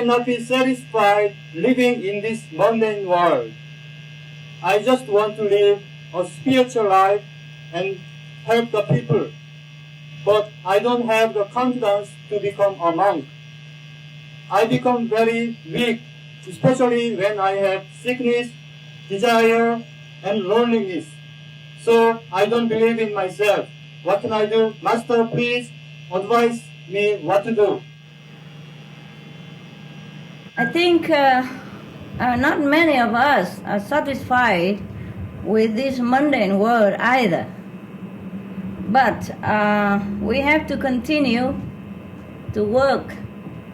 cannot be satisfied living in this mundane world. I just want to live a spiritual life and help the people. But I don't have the confidence to become a monk. I become very weak, especially when I have sickness, desire, and loneliness. So I don't believe in myself. What can I do? Master, please advise me what to do. I think not many of us are satisfied with this mundane world either. But we have to continue to work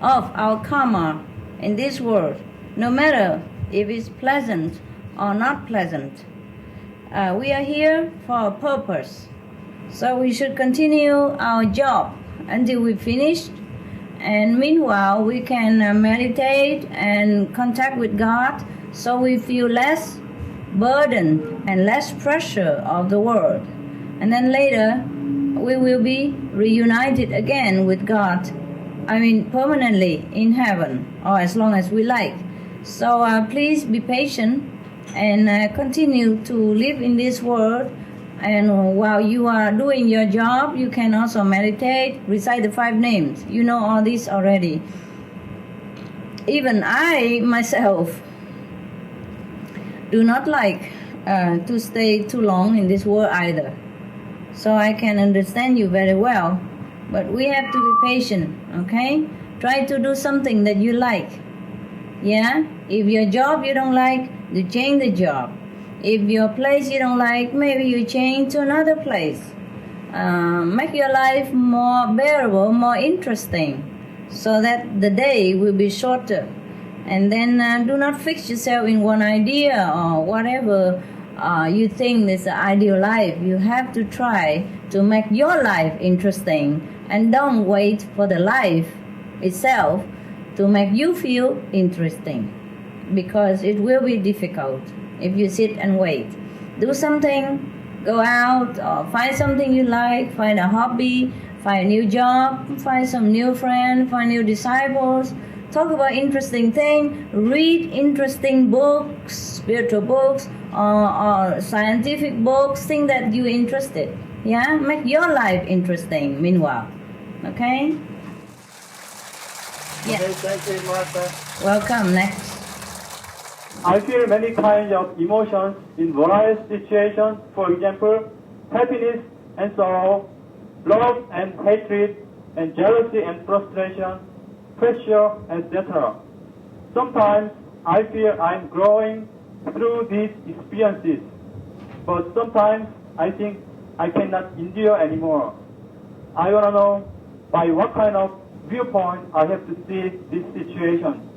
off our karma in this world, no matter if it's pleasant or not pleasant. We are here for a purpose. So we should continue our job until we finish. And meanwhile, we can meditate and contact with God so we feel less burden and less pressure of the world. And then later, we will be reunited again with God. Permanently in heaven, or as long as we like. So please be patient and continue to live in this world. And while you are doing your job, you can also meditate, recite the 5 names. You know all this already. Even I, myself, do not like to stay too long in this world either. So I can understand you very well. But we have to be patient, okay? Try to do something that you like. Yeah? If your job you don't like, you change the job. If your place you don't like, maybe you change to another place. Make your life more bearable, more interesting, so that the day will be shorter. And then do not fix yourself in one idea or whatever you think is the ideal life. You have to try to make your life interesting, and don't wait for the life itself to make you feel interesting, because it will be difficult if you sit and wait. Do something, go out, or find something you like, find a hobby, find a new job, find some new friends, find new disciples, talk about interesting things, read interesting books, spiritual books, or scientific books, things that you're interested. Yeah, make your life interesting meanwhile. Okay? Yeah. Okay, thank you, Master. Welcome. Next. I feel many kinds of emotions in various situations. For example, happiness and sorrow, love and hatred, and jealousy and frustration, pressure, etc. Sometimes I feel I'm growing through these experiences, but sometimes I think I cannot endure anymore. I want to know by what kind of viewpoint I have to see this situation.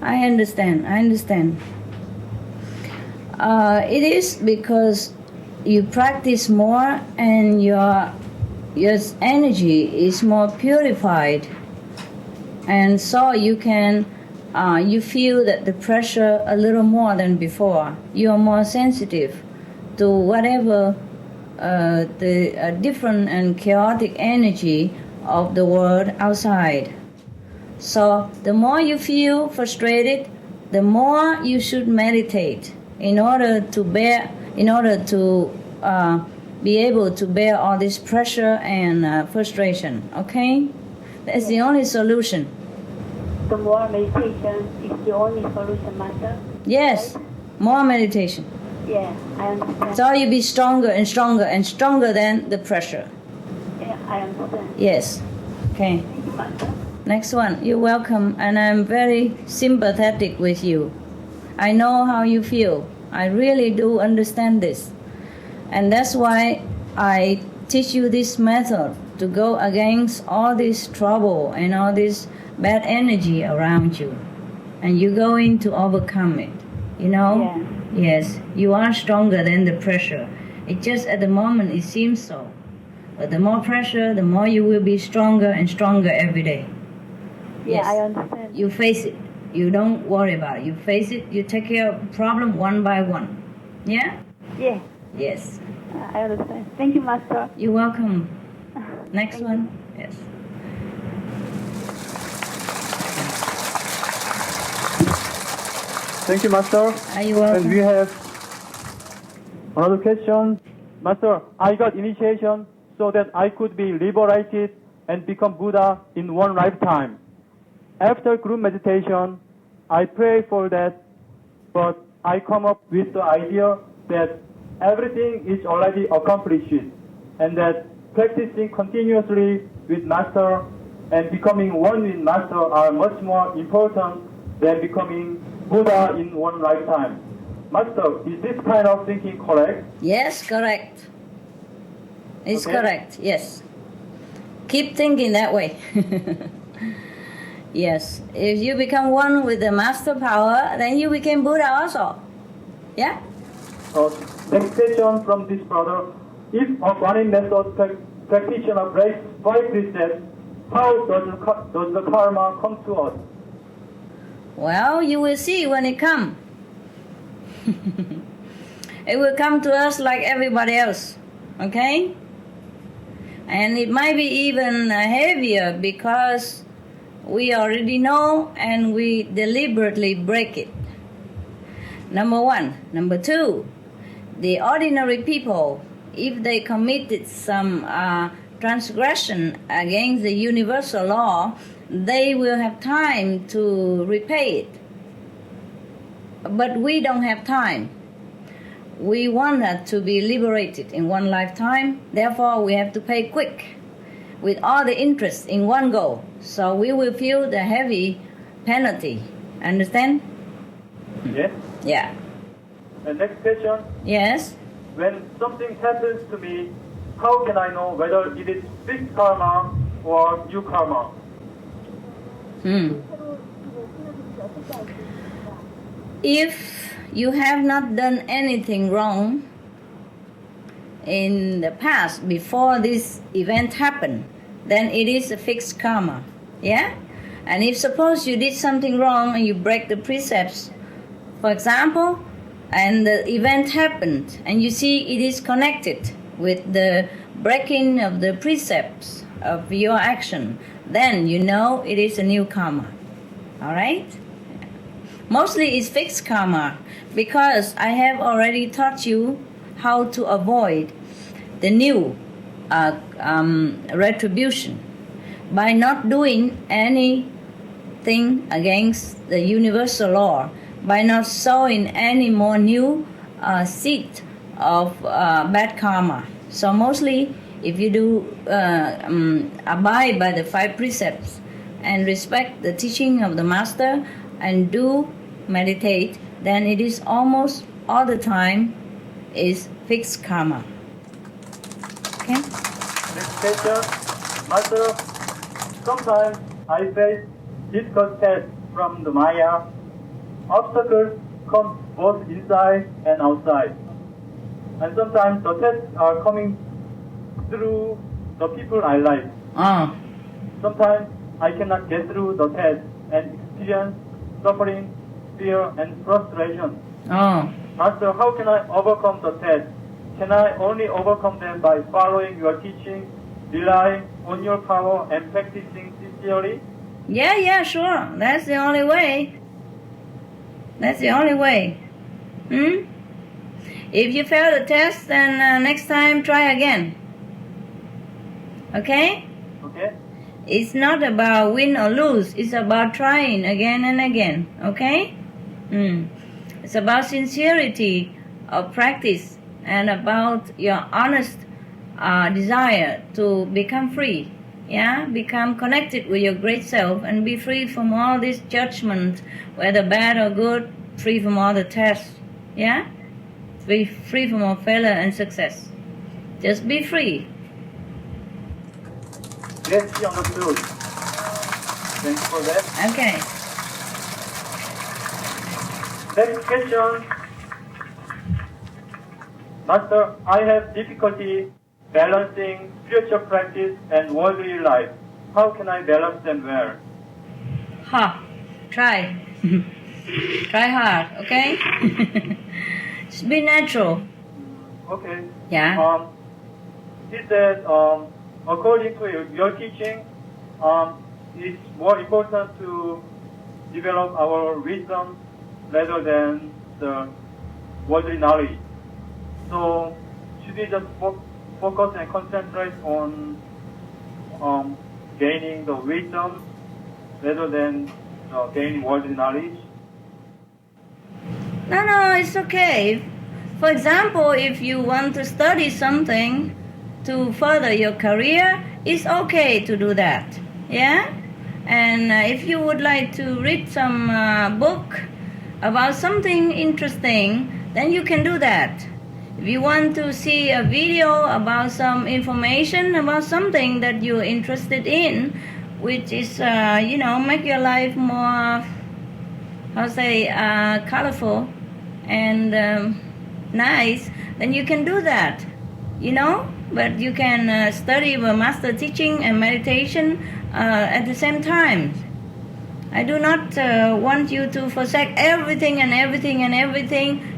I understand. It is because you practice more and your energy is more purified, and so you can you feel that the pressure a little more than before. You are more sensitive to whatever the different and chaotic energy of the world outside. So the more you feel frustrated, the more you should meditate in order to be able to bear all this pressure and frustration. Okay, that's the only solution. The more meditation is the only solution, Master? Yes, more meditation. Yeah, I understand. So you be stronger and stronger and stronger than the pressure. Yeah, I understand. Yes. Okay. Thank you, Master. Next one. You're welcome, and I'm very sympathetic with you. I know how you feel. I really do understand this. And that's why I teach you this method to go against all this trouble and all this bad energy around you. And you're going to overcome it. You know? Yeah. Yes, you are stronger than the pressure. It just at the moment it seems so. But the more pressure, the more you will be stronger and stronger every day. Yeah, Yes. I understand. You face it. You don't worry about it. You face it. You take care of the problem one by one. Yeah? Yeah, Yes. I understand. Thank you, Master. You're welcome. Next Thank one. Yes. Thank you, Master. Are you welcome? And we have another question. Master, I got initiation so that I could be liberated and become Buddha in one lifetime. After group meditation, I pray for that, but I come up with the idea that everything is already accomplished and that practicing continuously with Master and becoming one with Master are much more important than becoming Buddha in one lifetime. Master, is this kind of thinking correct? Yes, correct. It's Okay. correct, yes. Keep thinking that way. Yes. If you become one with the master power, then you became Buddha also. Yeah? Next question from this brother. If a Guanyin method practitioner breaks 5 precepts, how does the karma come to us? Well, you will see when it comes. It will come to us like everybody else. Okay? And it might be even heavier because we already know and we deliberately break it. Number one. Number two, the ordinary people, if they committed some transgression against the universal law, they will have time to repay it. But we don't have time. We want that to be liberated in one lifetime, therefore we have to pay quick, with all the interest in one go. So we will feel the heavy penalty. Understand? Yes. Yeah. And next question. Yes? When something happens to me, how can I know whether it is fixed karma or new karma? If you have not done anything wrong in the past before this event happened, then it is a fixed karma. Yeah? And if suppose you did something wrong and you break the precepts, for example, and the event happened and you see it is connected with the breaking of the precepts of your action, then you know it is a new karma. All right? Mostly it's fixed karma because I have already taught you how to avoid the new retribution by not doing anything against the universal law, by not sowing any more new seed of bad karma. So mostly if you do abide by the 5 precepts and respect the teaching of the Master and do meditate, then it is almost all the time is fixed karma. Okay? Next question. Master, sometimes I face difficult tests from the Maya. Obstacles come both inside and outside. And sometimes the tests are coming through the people I like. Sometimes I cannot get through the test and experience suffering, fear, and frustration. Master, how can I overcome the test? Can I only overcome them by following your teaching, relying on your power, and practicing sincerely? Yeah, sure. That's the only way. That's the only way. If you fail the test, then next time try again. Okay? Okay? It's not about win or lose. It's about trying again and again. Okay? It's about sincerity of practice and about your honest desire to become free. Yeah? Become connected with your great self and be free from all this judgment, whether bad or good, free from all the tests. Yeah? Be free from all failure and success. Just be free. Yes, he understood. Thanks for that. Okay. Next question. Master, I have difficulty balancing spiritual practice and worldly life. How can I balance them well? Try. Try hard, okay? Just be natural. Okay. Yeah. He said, according to your teaching, it's more important to develop our wisdom rather than the worldly knowledge. So should we just focus and concentrate on gaining the wisdom rather than gaining worldly knowledge? No, it's okay. For example, if you want to study something to further your career, it's okay to do that. Yeah? And if you would like to read some book about something interesting, then you can do that. If you want to see a video about some information about something that you're interested in, which is, make your life more, colorful and nice, then you can do that, But you can study the Master Teaching and meditation at the same time. I do not want you to forsake everything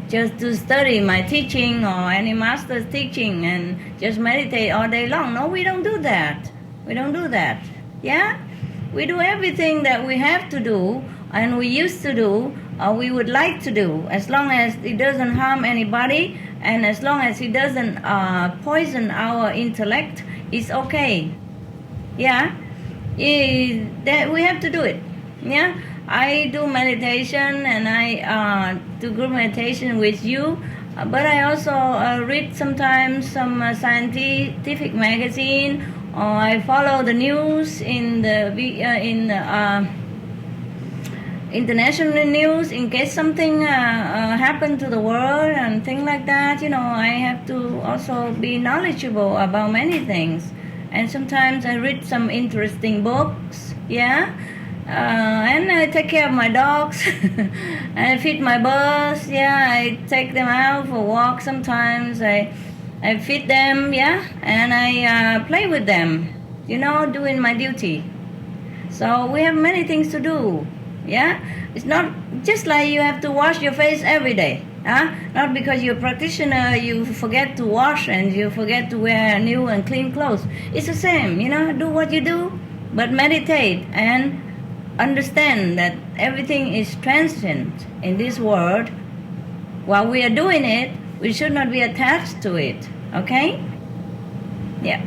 just to study my teaching or any master's teaching and just meditate all day long. No, we don't do that. Yeah? We do everything that we have to do and we used to do or we would like to do, as long as it doesn't harm anybody and as long as it doesn't poison our intellect, it's okay. Yeah? That we have to do it. Yeah? I do meditation and I do group meditation with you, but I also read sometimes some scientific magazine, or I follow the news in the international news in case something happened to the world and things like that. I have to also be knowledgeable about many things, and sometimes I read some interesting books. Yeah. And I take care of my dogs. I feed my birds. Yeah, I take them out for walks. Sometimes I feed them. Yeah, and I play with them. Doing my duty. So we have many things to do. Yeah, it's not just like you have to wash your face every day. Not because you're a practitioner you forget to wash and you forget to wear new and clean clothes. It's the same. Do what you do, but meditate and understand that everything is transient in this world. While we are doing it, we should not be attached to it. Okay? Yeah.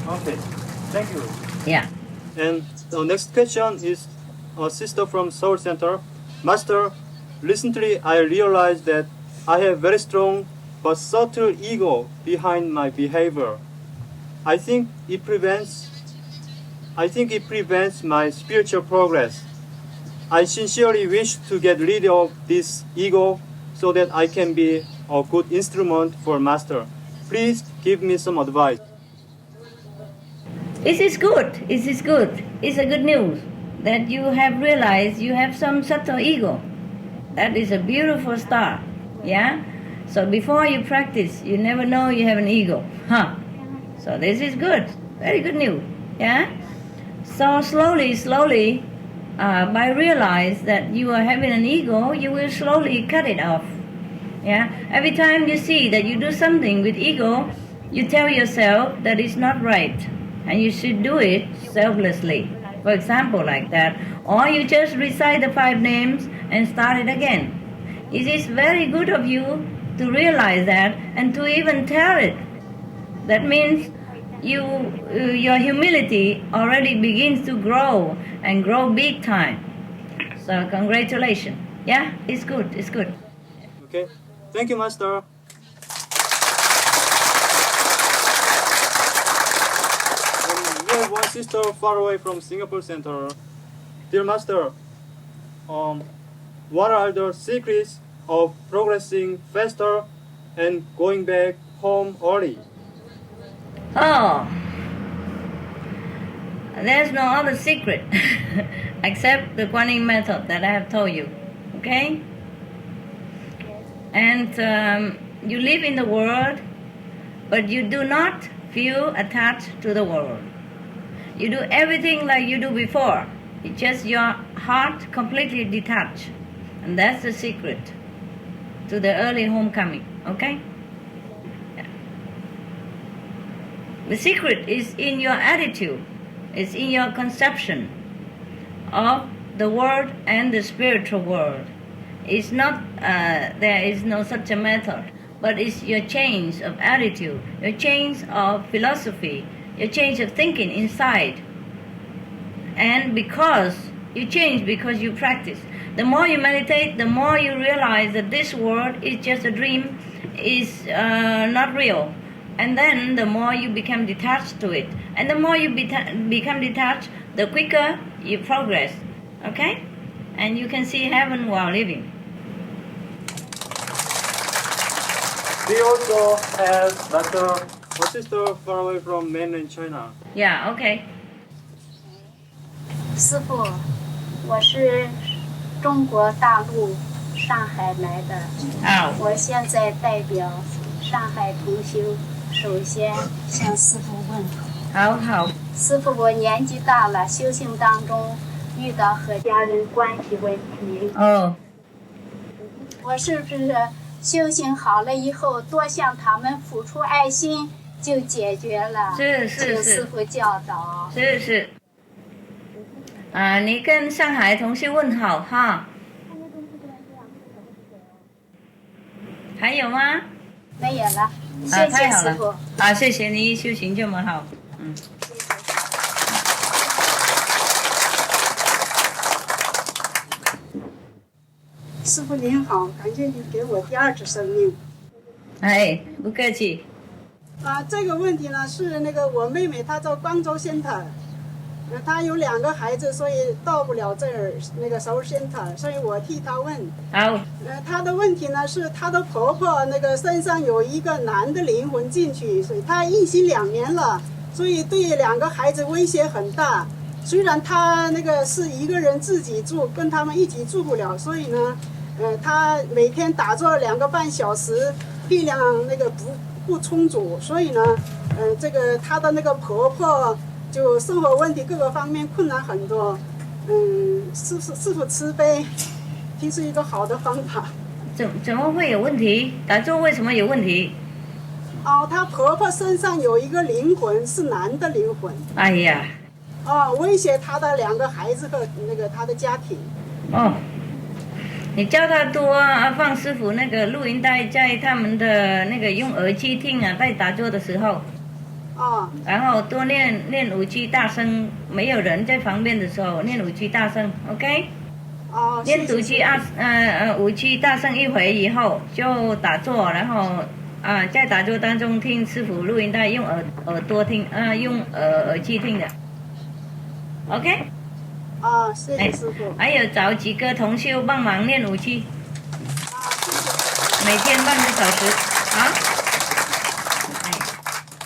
Okay. Thank you. Yeah. And the next question is a sister from Seoul Center. Master, recently I realized that I have very strong but subtle ego behind my behavior. I think it prevents my spiritual progress. I sincerely wish to get rid of this ego so that I can be a good instrument for Master. Please give me some advice. It is good. It's a good news that you have realized you have some subtle ego. That is a beautiful start. Yeah? So before you practice, you never know you have an ego. So this is good. Very good news. Yeah? So slowly, by realize that you are having an ego, you will slowly cut it off. Yeah. Every time you see that you do something with ego, you tell yourself that it's not right, and you should do it selflessly. For example, like that, or you just recite the 5 names and start it again. It is very good of you to realize that and to even tell it. That means your humility already begins to grow and grow big time. So congratulations. Yeah, it's good. Okay. Thank you, Master. And we have one sister far away from Singapore Center. Dear Master, what are the secrets of progressing faster and going back home early? Oh, there's no other secret except the Kuan Yin method that I have told you. Okay? And you live in the world, but you do not feel attached to the world. You do everything like you do before. It's just your heart completely detached. And that's the secret to the early homecoming. Okay? The secret is in your attitude. It's in your conception of the world and the spiritual world. It's not, there is no such a method, but it's your change of attitude, your change of philosophy, your change of thinking inside. And because you change, because you practice. The more you meditate, the more you realize that this world is just a dream, is not real. And then the more you become detached to it. And the more you become detached, the quicker you progress. Okay? And you can see heaven while living. We also have Dr. sister far away from mainland China. Yeah, okay. 师父，我是中国大陆上海来的， Oh. 我现在代表上海同修，首先向师父问好。好。师父，我年纪大了，修行当中遇到和家人关系问题。哦。我是不是修行好了以后，多向他们付出爱心就解决了？是。请师父教导。是。你跟上海同事问好哈。还有吗？没有了，谢谢师父。谢谢你修行这么好。师父您好，感谢你给我第二次生命。哎，不客气。这个问题呢是那个我妹妹她在光州center，她有2个孩子，所以到不了这儿那个收center，所以我替她问。好。她的问题呢是她的婆婆那个身上有一个男的灵魂进去，所以她一心2年了，所以对2个孩子威胁很大。虽然她那个是一个人自己住，跟他们一起住不了，所以呢。她每天打坐2个半小时，力量那个不充足，所以呢，这个她的那个婆婆就生活问题各个方面困难很多，是否慈悲，听是一个好的方法。怎么会有问题？打坐为什么有问题？她婆婆身上有一个灵魂是男的灵魂。哎呀。威胁她的2个孩子和那个她的家庭。你叫他多放师傅那个录音带，在他们的那个用耳机听啊，在打坐的时候。然后多念5句大声，没有人在旁边的时候念5句大声 ，OK？念5句大声一回以后就打坐，然后在打坐当中听师傅录音带，用耳朵听用耳机听的 ，OK？谢谢师父。还有找几个同修帮忙念5句，每天半个小时，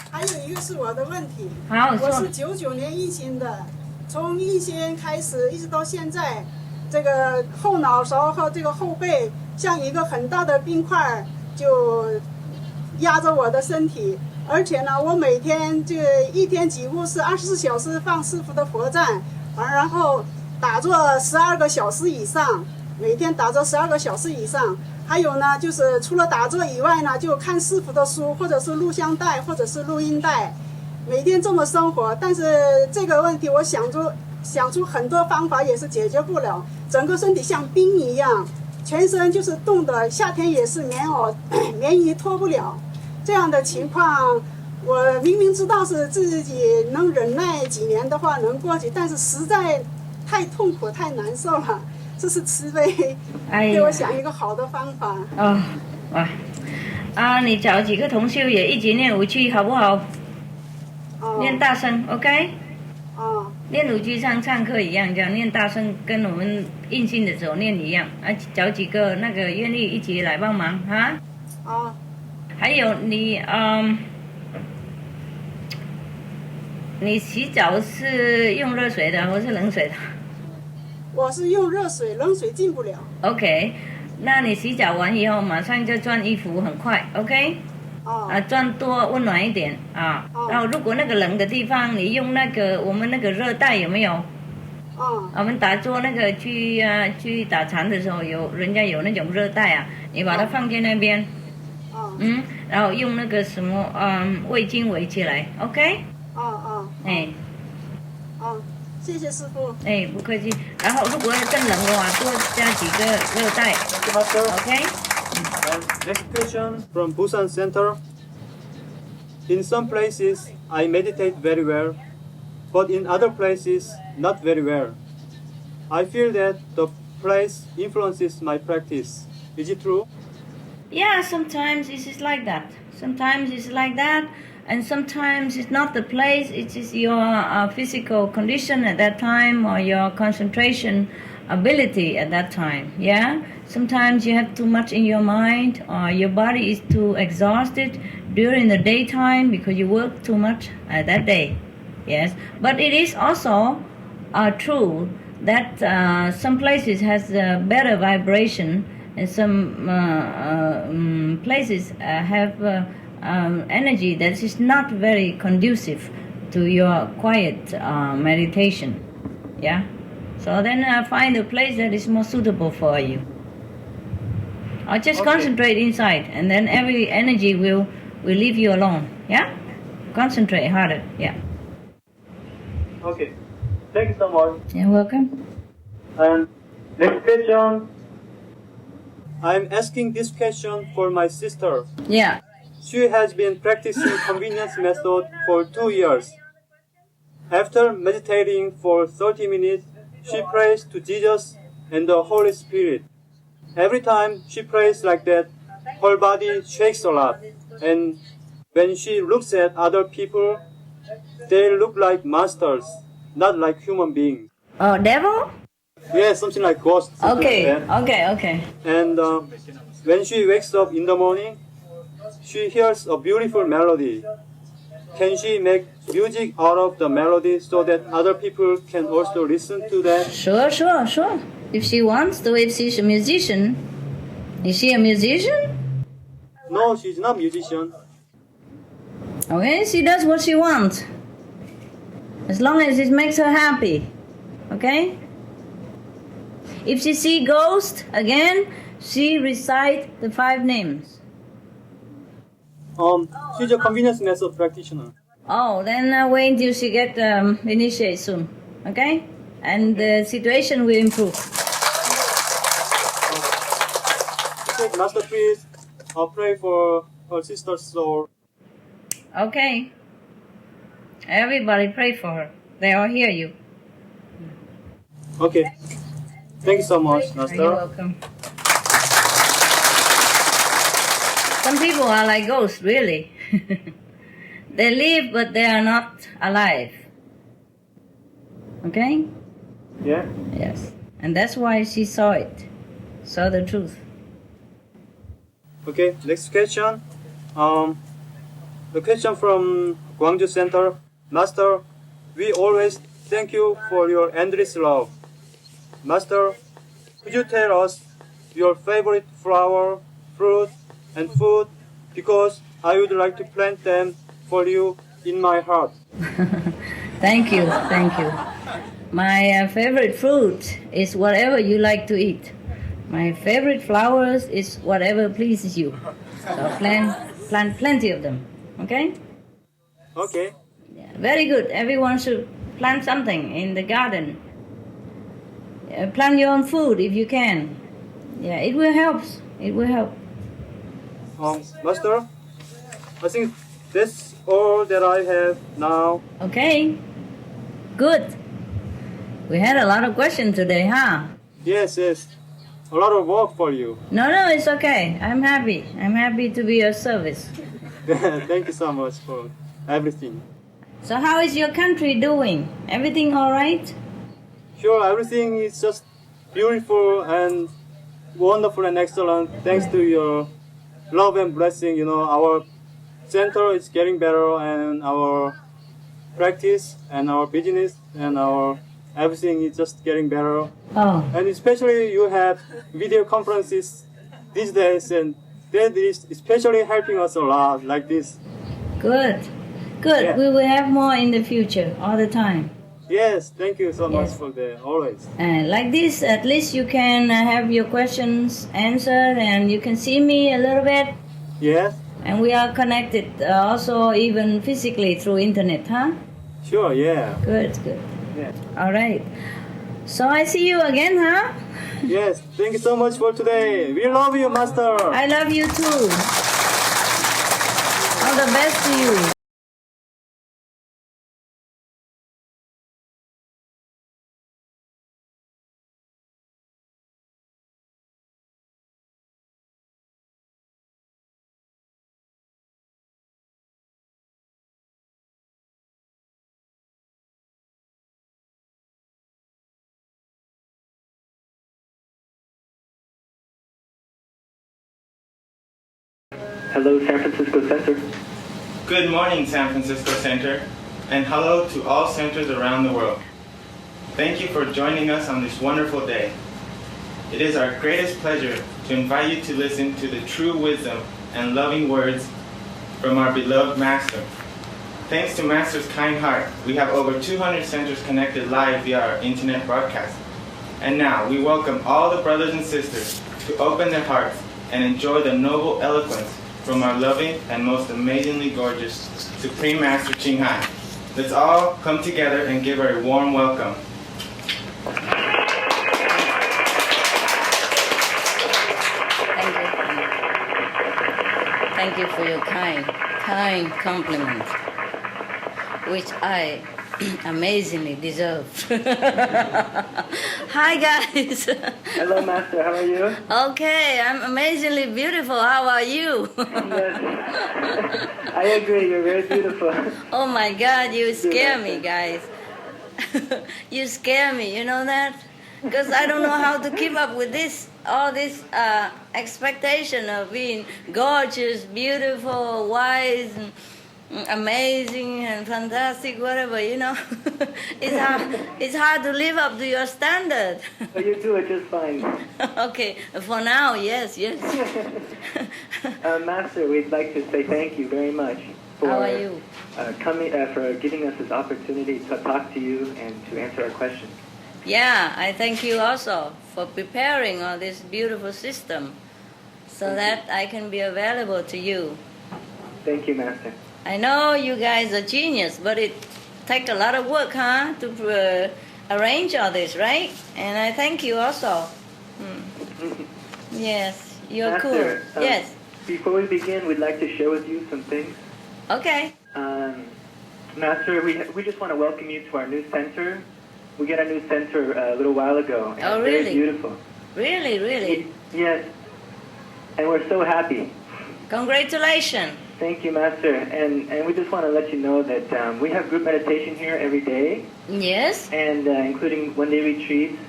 还有一个是我的问题。我是99年一心的，从一心开始一直到现在，这个后脑勺和这个后背像一个很大的冰块，就压着我的身体。而且呢，我每天这一天几乎是24小时放师父的佛赞。然后打坐12个小时以上，每天打坐12个小时以上。还有呢，就是除了打坐以外呢，就看师父的书，或者是录像带，或者是录音带，每天这么生活。但是这个问题我想出很多方法也是解决不了，整个身体像冰一样，全身就是冻的，夏天也是棉衣脱不了，这样的情况。我明明知道是自己能忍耐几年的话能过去，但是实在太痛苦太难受了，这是慈悲，给我想一个好的方法。你找几个同修也一起念5句好不好？念大声 ，OK？念5句像唱歌一样，这样念大声，跟我们印心的时候念一样。找几个那个愿意一起来帮忙啊。还有你洗澡是用热水的，或是冷水的？我是用热水，冷水进不了。OK， 那你洗澡完以后马上就穿衣服，很快 ，OK？穿多温暖一点啊。然后如果那个冷的地方，你用我们那个热带有没有？我们打坐那个去打禅的时候，人家有那种热带啊，你把它放在那边，然后用那个什么围巾围起来 ，OK？谢谢师傅。哎，不客气。然后如果更冷的话，多加几个热带。 Thank you, Master. OK。 And next question from Busan Center. In some places, I meditate very well, but in other places, not very well. I feel that the place influences my practice. Is it true? Yeah, sometimes it is like that. Sometimes it's like that, and sometimes it's not the place. It is your physical condition at that time, or your concentration ability at that time. Yeah. Sometimes you have too much in your mind, or your body is too exhausted during the daytime because you work too much that day. Yes, but it is also true that some places has better vibration, and some places have energy that is not very conducive to your quiet meditation. Yeah, so then find a place that is more suitable for you. Or just Okay. concentrate inside, and then every energy will leave you alone. Yeah, concentrate harder. Yeah. Okay. Thank you so much. You're welcome. And next question. I'm asking this question for my sister. Yeah. She has been practicing convenience method for 2 years. After meditating for 30 minutes, she prays to Jesus and the Holy Spirit. Every time she prays like that, her body shakes a lot. And when she looks at other people, they look like monsters, not like human beings. Oh, devil? Yeah, something like ghosts. something Okay. like that. Okay. And when she wakes up in the morning, she hears a beautiful melody. Can she make music out of the melody so that other people can also listen to that? Sure. If she wants to, if she's a musician. Is she a musician? No, she's not a musician. Okay, she does what she wants. As long as it makes her happy. Okay? If she see ghost again, she recite the 5 names. She's a convenience method practitioner. Oh, then wait until she get initiated soon. Okay? And the situation will improve. Okay, Master, please pray for her sister's soul. Okay. Everybody pray for her. They all hear you. Okay. Thank you so much, Master. You're welcome. Some people are like ghosts, really. They live, but they are not alive. Okay? Yeah. Yes. And that's why she saw it. Saw the truth. Okay, next question. The question from Gwangju Center. Master, we always thank you for your endless love. Master, could you tell us your favorite flower, fruit, and food? Because I would like to plant them for you in my heart. Thank you. My favorite fruit is whatever you like to eat. My favorite flowers is whatever pleases you. So plant plenty of them. Okay? Okay. Yeah, very good. Everyone should plant something in the garden. Plant your own food if you can. Yeah, it will help. It will help. Master, I think that's all that I have now. Okay. Good. We had a lot of questions today, huh? Yes. A lot of work for you. No, it's okay. I'm happy. I'm happy to be of service. Thank you so much for everything. So how is your country doing? Everything all right? Sure, everything is just beautiful and wonderful and excellent. Thanks to your love and blessing, our center is getting better, and our practice and our business and our everything is just getting better. Oh, And especially you have video conferences these days, and that is especially helping us a lot like this. good. Yeah. We will have more in the future, all the time. Yes, thank you so much Yes. for that, always. And like this, at least you can have your questions answered, and you can see me a little bit. Yes, And we are connected also even physically through internet, huh? sure, yeah. Good. Yeah. All right. So I see you again, huh? Yes, thank you so much for today. We love you, Master. I love you too. All the best to you. Hello, San Francisco Center. Good morning, San Francisco Center, and hello to all centers around the world. Thank you for joining us on this wonderful day. It is our greatest pleasure to invite you to listen to the true wisdom and loving words from our beloved Master. Thanks to Master's kind heart, we have over 200 centers connected live via our internet broadcast. And now we welcome all the brothers and sisters to open their hearts and enjoy the noble eloquence from our loving and most amazingly gorgeous Supreme Master Ching Hai. Let's all come together and give her a warm welcome. Thank you for your kind compliment, which I amazingly deserve. Hi guys. Hello, Master. How are you? Okay, I'm amazingly beautiful. How are you? Yes. I agree. You're very beautiful. Oh my God, you scare me, guys. You scare me, you know that? Because I don't know how to keep up with all this expectation of being gorgeous, beautiful, wise, and amazing and fantastic, whatever, you know. It's hard to live up to your standard. But you do it just fine. Okay, for now, yes. Master, we'd like to say thank you very much for How are you? For giving us this opportunity to talk to you and to answer our questions. Yeah, I thank you also for preparing all this beautiful system so that I can be available to you. Thank you, Master. I know you guys are genius, but it takes a lot of work, huh, to arrange all this, right? And I thank you also. Yes, you're Master, cool. Yes. Before we begin, we'd like to share with you some things. Okay. Master, we just want to welcome you to our new center. We got a new center a little while ago. And Oh, it's really? Very beautiful. Really? Yes. And we're so happy. Congratulations. Thank you, Master. And we just want to let you know that we have group meditation here every day, Yes? and including one-day retreats,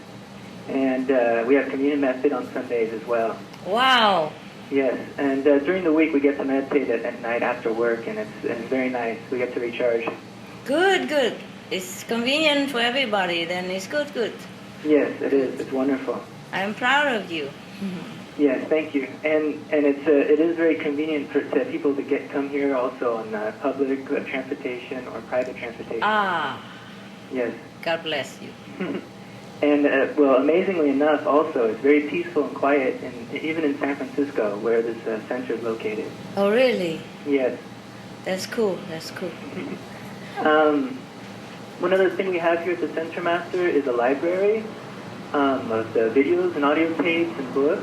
and we have communion method on Sundays as well. Wow. Yes, and during the week we get to meditate at night after work, and it's very nice. We get to recharge. Good. It's convenient for everybody, then it's good. Yes, it is. It's wonderful. I'm proud of you. Yes, thank you. And it is very convenient to people to come here also on public transportation or private transportation. Ah, Yes. God bless you. And well, amazingly enough, also it's very peaceful and quiet, even in San Francisco, where this center is located. Oh, really? Yes. That's cool. One other thing we have here at the Center, Master, is a library of the videos and audio tapes and books.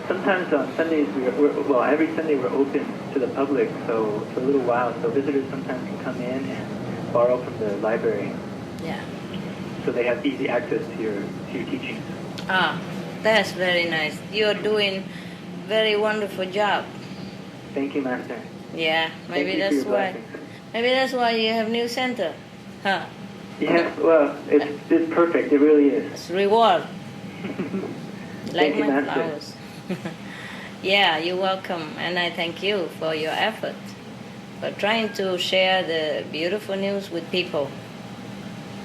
Sometimes on Sundays, every Sunday we're open to the public, so for a little while, so visitors sometimes can come in and borrow from the library. Yeah. So they have easy access to your teachings. Ah, that's very nice. You're doing very wonderful job. Thank you, Master. Yeah, maybe Thank you for that's your why. blessings. Maybe that's why you have new center, huh? Yes, well, it's perfect. It really is. It's reward. Like Thank you, my Master. flowers. Yeah, you're welcome, and I thank you for your effort, for trying to share the beautiful news with people.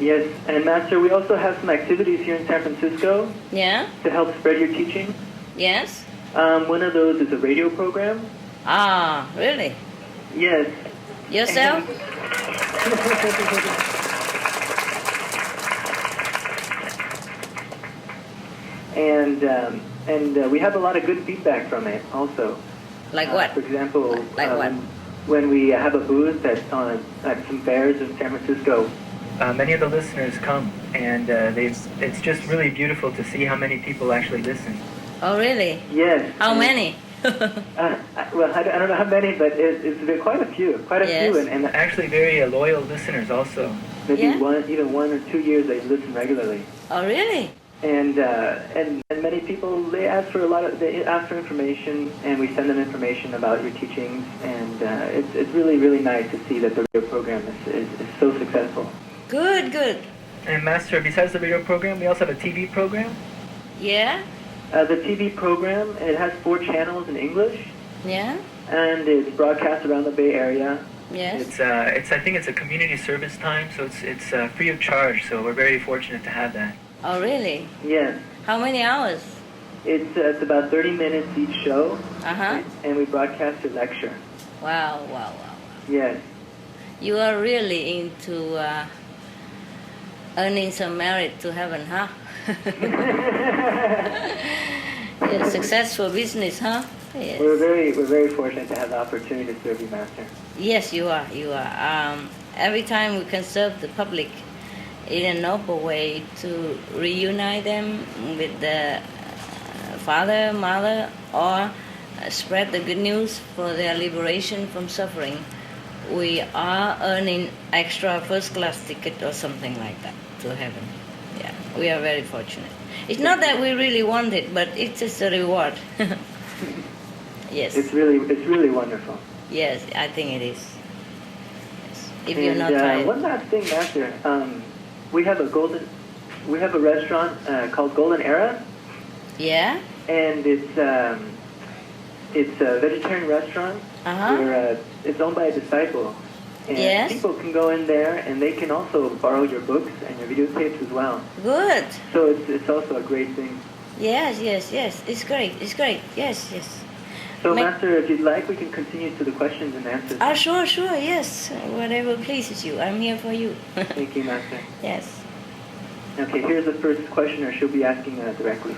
Yes, and Master, we also have some activities here in San Francisco Yeah? to help spread your teaching. Yes? One of those is a radio program. Ah, really? Yes. Yourself? And we have a lot of good feedback from it also. Like what? For example, Like what? when we have a booth at some fairs in San Francisco, many of the listeners come, and it's just really beautiful to see how many people actually listen. Oh, really? Yes. How many? Well, I don't know how many, but it's been quite a few, and actually very loyal listeners also. Maybe even 1 or 2 years they listen regularly. Oh, really? And many people, they ask for information, and we send them information about your teachings, and it's really, really nice to see that the radio program is so successful. Good. And Master, besides the radio program, we also have a TV program. Yeah? The TV program, it has 4 channels in English. Yeah? And it's broadcast around the Bay Area. Yes. I think it's a community service time, so it's free of charge. So we're very fortunate to have that. Oh, really? Yes. How many hours? It's about 30 minutes each show. Uh-huh. And we broadcast a lecture. Wow. Yes. You are really into earning some merit to heaven, huh? Yeah, successful business, huh? Yes. We're very fortunate to have the opportunity to serve you, Master. Yes, you are. Every time we can serve the public in a noble way to reunite them with the father, mother, or spread the good news for their liberation from suffering, we are earning extra first-class ticket or something like that to heaven. Yeah, we are very fortunate. It's not that we really want it, but it's just a reward. Yes. It's really wonderful. Yes, I think it is. Yes. If you're not tired. One last thing, Master. We have a restaurant called Golden Era. Yeah. And it's a vegetarian restaurant. Where it's owned by a disciple. And people can go in there, and they can also borrow your books and your videotapes as well. Good. So it's also a great thing. Yes. It's great. Yes. So, Master, if you'd like, we can continue to the questions and answers. Sure, yes. Whatever pleases you. I'm here for you. Thank you, Master. Yes. Okay, here's the first questioner. She'll be asking directly.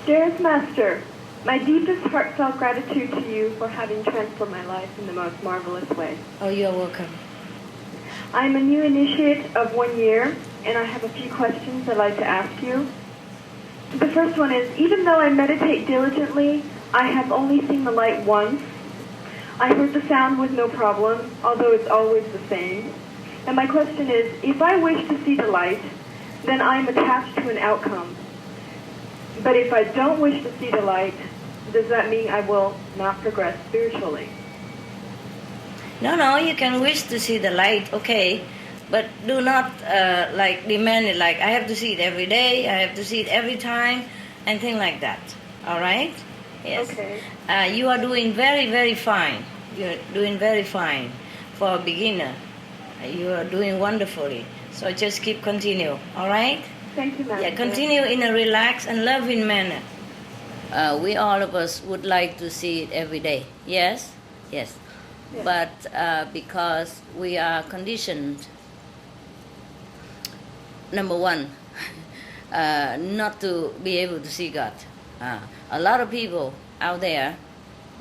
Dearest Master, my deepest heartfelt gratitude to you for having transformed my life in the most marvelous way. Oh, you're welcome. I'm a new initiate of 1 year, and I have a few questions I'd like to ask you. The first one is, even though I meditate diligently, I have only seen the light once. I heard the sound with no problem, although it's always the same. And my question is, if I wish to see the light, then I'm attached to an outcome. But if I don't wish to see the light, does that mean I will not progress spiritually? No, you can wish to see the light, okay, but do not demand it, like I have to see it every day, I have to see it every time, and things like that. All right? Yes. Okay. You are doing very, very fine. You're doing very fine for a beginner. You are doing wonderfully. So just continue. All right? Thank you, Master. Yeah, continue in a relaxed and loving manner. We all of us would like to see it every day. Yes. But because we are conditioned, number one, not to be able to see God. A lot of people out there,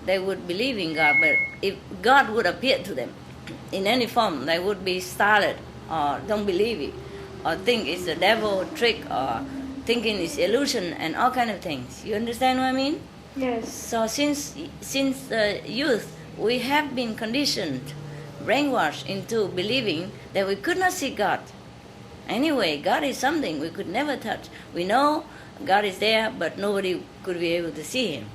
they would believe in God, but if God would appear to them in any form, they would be startled or don't believe it, or think it's a devil trick, or thinking it's illusion and all kind of things. You understand what I mean? Yes. So since youth, we have been conditioned, brainwashed into believing that we could not see God. Anyway, God is something we could never touch. We know God is there, but nobody could be able to see Him.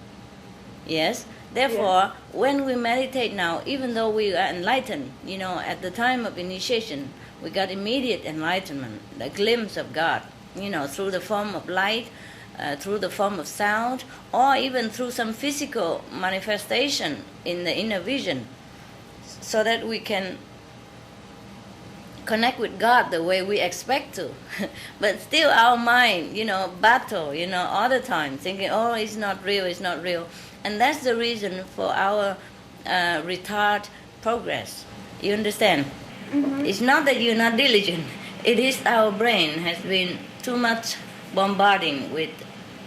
Yes? Therefore, when we meditate now, even though we are enlightened, at the time of initiation, we got immediate enlightenment, the glimpse of God, through the form of light, through the form of sound, or even through some physical manifestation in the inner vision, so that we can connect with God the way we expect to. But still our mind, battle, all the time, thinking, oh, it's not real. And that's the reason for our retard progress. You understand? Mm-hmm. It's not that you're not diligent. It is our brain has been too much bombarding with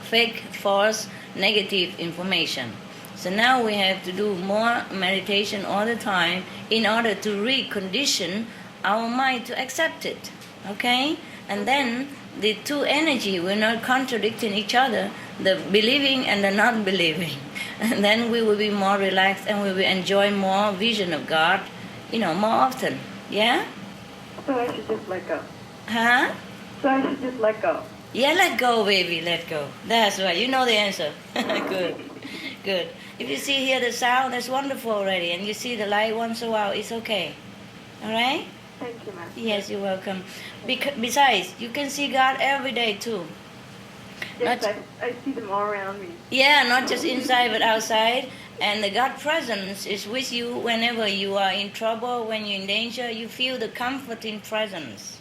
fake, false, negative information. So now we have to do more meditation all the time in order to recondition our mind to accept it, okay? And then the two energy will not contradicting each other, the believing and the not believing. And then we will be more relaxed and we will enjoy more vision of God, more often. Yeah? So I should just let go. Huh? So I should just let go. Yeah, let go, baby, let go. That's right. You know the answer. Good. Good. If you hear the sound, that's wonderful already. And you see the light once in a while, it's okay. All right? Thank you, Master. Yes, you're welcome. Besides, you can see God every day too. Yes, I see them all around me. Yeah, not just inside but outside. And the God presence is with you whenever you are in trouble, when you're in danger. You feel the comforting presence.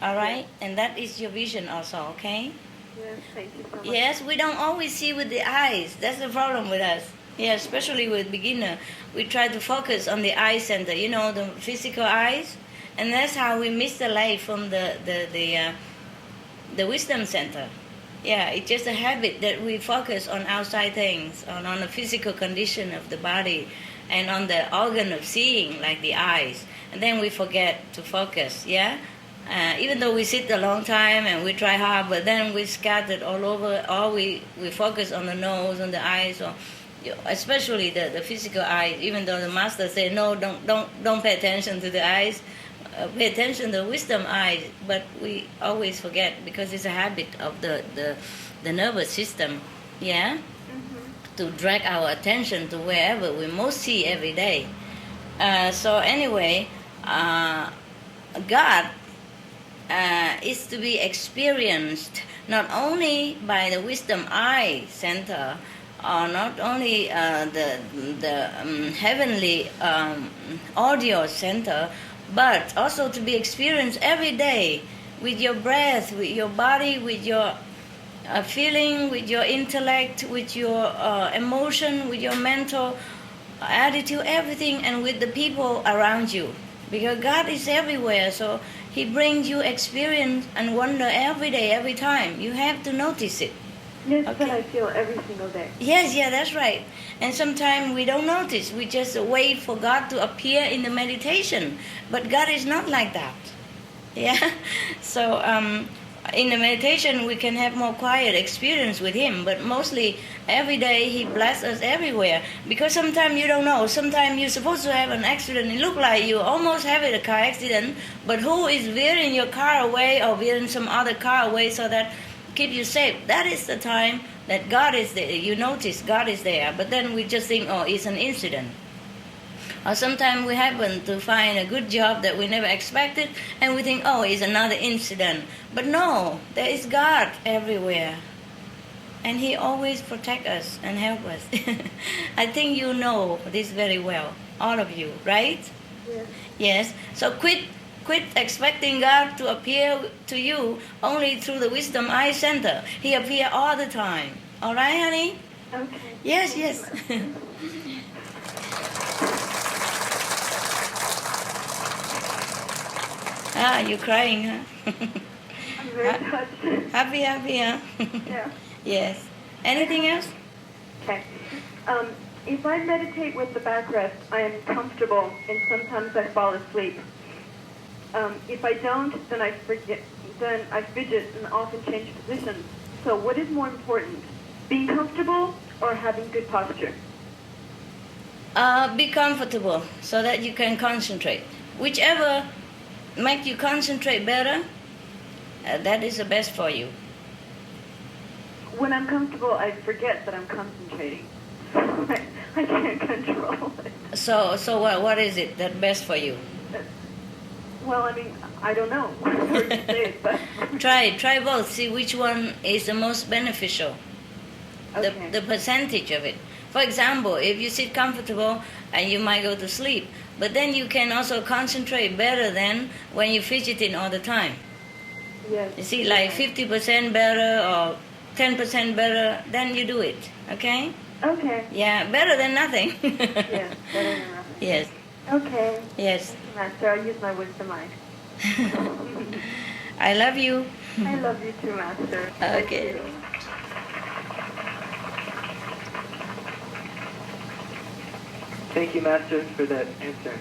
All right? Yes. And that is your vision also, okay? Yes, thank you so much. Yes, we don't always see with the eyes. That's the problem with us. Yeah, especially with beginner. We try to focus on the eye center, the physical eyes. And that's how we miss the light from the wisdom center. Yeah, it's just a habit that we focus on outside things, on the physical condition of the body, and on the organ of seeing, like the eyes. And then we forget to focus, yeah? Even though we sit a long time and we try hard, but then we scattered all over, or we focus on the nose, on the eyes, or especially the physical eyes, even though the master said, no, don't pay attention to the eyes. Pay attention to the wisdom eyes, but we always forget because it's a habit of the nervous system, yeah, to drag our attention to wherever we most see every day. So anyway, God is to be experienced not only by the wisdom eye center, or not only the heavenly audio center, but also to be experienced every day with your breath, with your body, with your feeling, with your intellect, with your emotion, with your mental attitude, everything, and with the people around you. Because God is everywhere, so He brings you experience and wonder every day, every time. You have to notice it. Yes, okay. That I feel every single day. Yes, yeah, that's right. And sometimes we don't notice. We just wait for God to appear in the meditation. But God is not like that. Yeah? So in the meditation, we can have more quiet experience with Him. But mostly, every day, He blesses us everywhere. Because sometimes you don't know. Sometimes you're supposed to have an accident. It looks like you almost have a car accident. But who is veering your car away or veering some other car away so that keep you safe? That is the time that God is there. You notice God is there, but then we just think, oh, it's an incident. Or sometimes we happen to find a good job that we never expected, and we think, oh, it's another incident. But no, there is God everywhere. And He always protects us and helps us. I think you know this very well, all of you, right? Yes. Yes. So quit expecting God to appear to you only through the wisdom eye center. He appears all the time. All right, honey? Okay. Yes, yes. You're crying, huh? I'm very touched. Happy, huh? Yeah. Yes. Anything else? Okay. If I meditate with the back rest, I am comfortable, and sometimes I fall asleep. If I don't, then I forget. Then I fidget and often change positions. So, what is more important, being comfortable or having good posture? Be comfortable so that you can concentrate. Whichever makes you concentrate better, that is the best for you. When I'm comfortable, I forget that I'm concentrating. I can't control it. So what is it that best for you? Well, I mean, I don't know. Hard to say, but Try both. See which one is the most beneficial. okay. The percentage of it. For example, if you sit comfortable and you might go to sleep, but then you can also concentrate better than when you're fidgeting all the time. Yes. You see, like 50% better or 10% better, then you do it. Okay? Okay. Yeah, better than nothing. Yes, better than nothing. Yes. Okay. Yes. Thank you, Master. I'll use my wisdom eye. I love you. I love you too, Master. Thank Okay. you. Thank you, Master, for that answer.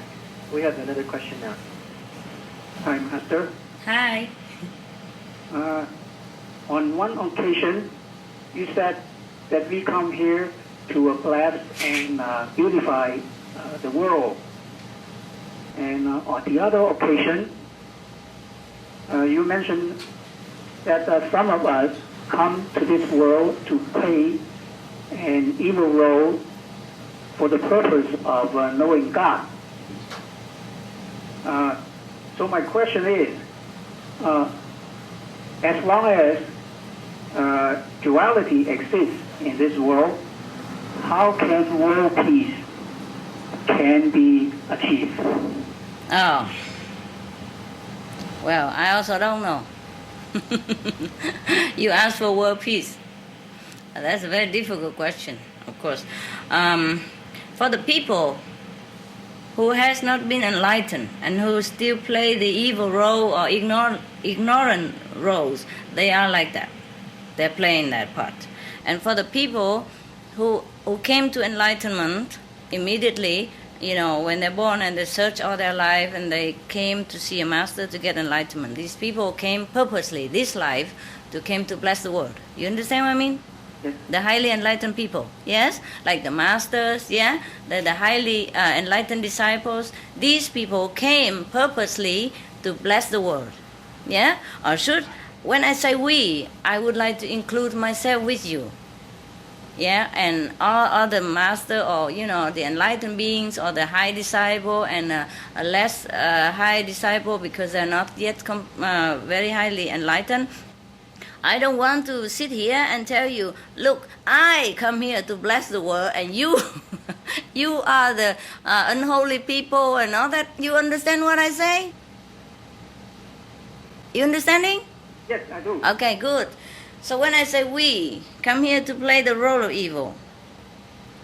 We have another question now. Hi, Master. Hi. On one occasion, you said that we come here to bless and beautify the world. And on the other occasion, you mentioned that some of us come to this world to play an evil role for the purpose of knowing God. So my question is, as long as duality exists in this world, how can world peace can be achieved? Oh. Well, I also don't know. You asked for world peace. That's a very difficult question, of course. For the people who has not been enlightened and who still play the evil role or ignorant roles, they are like that. They're playing that part. And for the people who came to enlightenment immediately, when they're born and they search all their life and they came to see a master to get enlightenment. These people came purposely, this life, came to bless the world. You understand what I mean? Yes. The highly enlightened people, yes? Like the masters, yeah? The highly enlightened disciples. These people came purposely to bless the world, yeah? When I say we, I would like to include myself with you. Yeah, and all other master or, the enlightened beings or the high disciple and a less high disciple because they're not yet very highly enlightened. I don't want to sit here and tell you, look, I come here to bless the world and you, you are the unholy people and all that. You understand what I say? You understanding? Yes, I do. Okay, good. So when I say we come here to play the role of evil,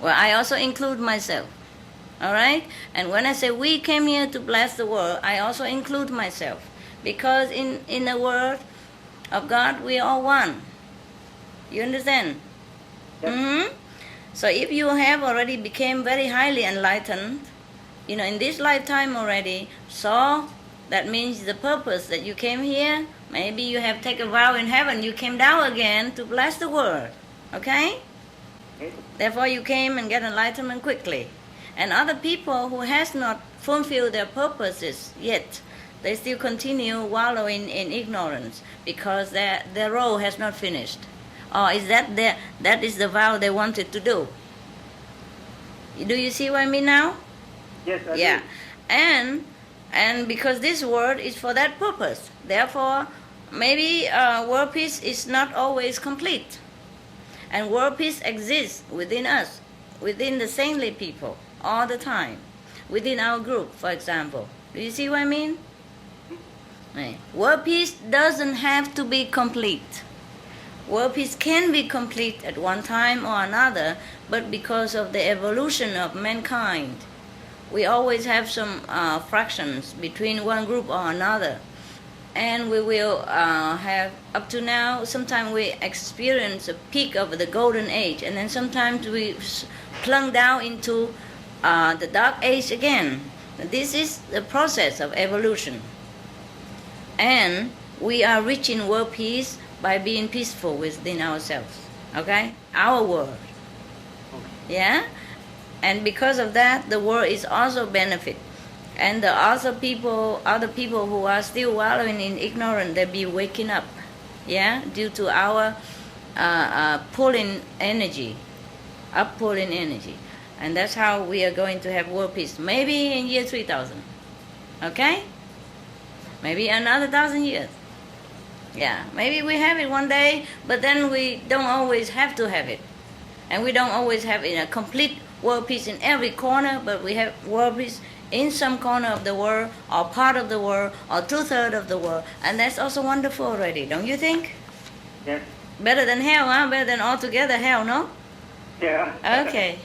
well, I also include myself, all right? And when I say we came here to bless the world, I also include myself. Because in the world of God, we are all one. You understand? Yes. Mm-hmm. So if you have already become very highly enlightened, in this lifetime already, so that means the purpose that you came here. Maybe you have taken a vow in heaven, you came down again to bless the world, okay? Therefore you came and get enlightenment quickly. And other people who has not fulfilled their purposes yet, they still continue wallowing in ignorance because their role has not finished. Or is that is the vow they wanted to do? Do you see what I mean now? Yes, I Yeah. do. And because this world is for that purpose, therefore, maybe world peace is not always complete. And world peace exists within us, within the saintly people, all the time. Within our group, for example. Do you see what I mean? World peace doesn't have to be complete. World peace can be complete at one time or another, but because of the evolution of mankind, we always have some fractions between one group or another. And we will have, up to now, sometimes we experience a peak of the golden age, and then sometimes we plunge down into the dark age again. This is the process of evolution. And we are reaching world peace by being peaceful within ourselves, okay? Our world, yeah? And because of that, the world is also benefit. And the other people who are still wallowing in ignorance, they'll be waking up, yeah, due to our uppulling energy. And that's how we are going to have world peace. Maybe in year 3000, okay? Maybe another 1,000 years. Yeah, maybe we have it one day, but then we don't always have to have it. And we don't always have a complete world peace in every corner, but we have world peace in some corner of the world, or part of the world, or 2/3 of the world. And that's also wonderful already, don't you think? Yes. Better than hell, huh? Better than altogether hell, no? Yeah. Okay.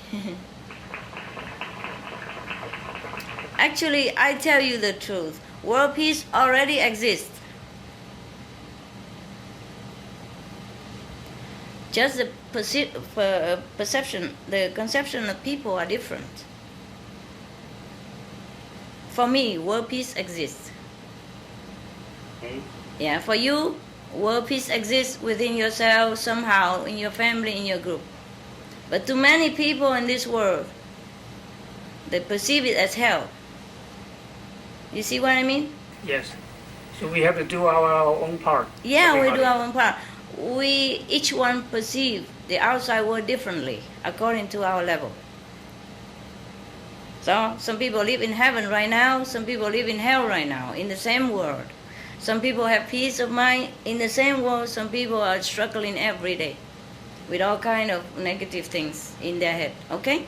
Actually, I tell you the truth. World peace already exists. Just the perception, the conception of people are different. For me, world peace exists. Okay. Yeah, for you, world peace exists within yourself somehow, in your family, in your group. But to many people in this world, they perceive it as hell. You see what I mean? Yes. So we have to do our own part. Yeah, Everybody. we do our own part. We each one perceive the outside world differently according to our level. So some people live in heaven right now, some people live in hell right now, in the same world. Some people have peace of mind in the same world, some people are struggling every day with all kind of negative things in their head, okay?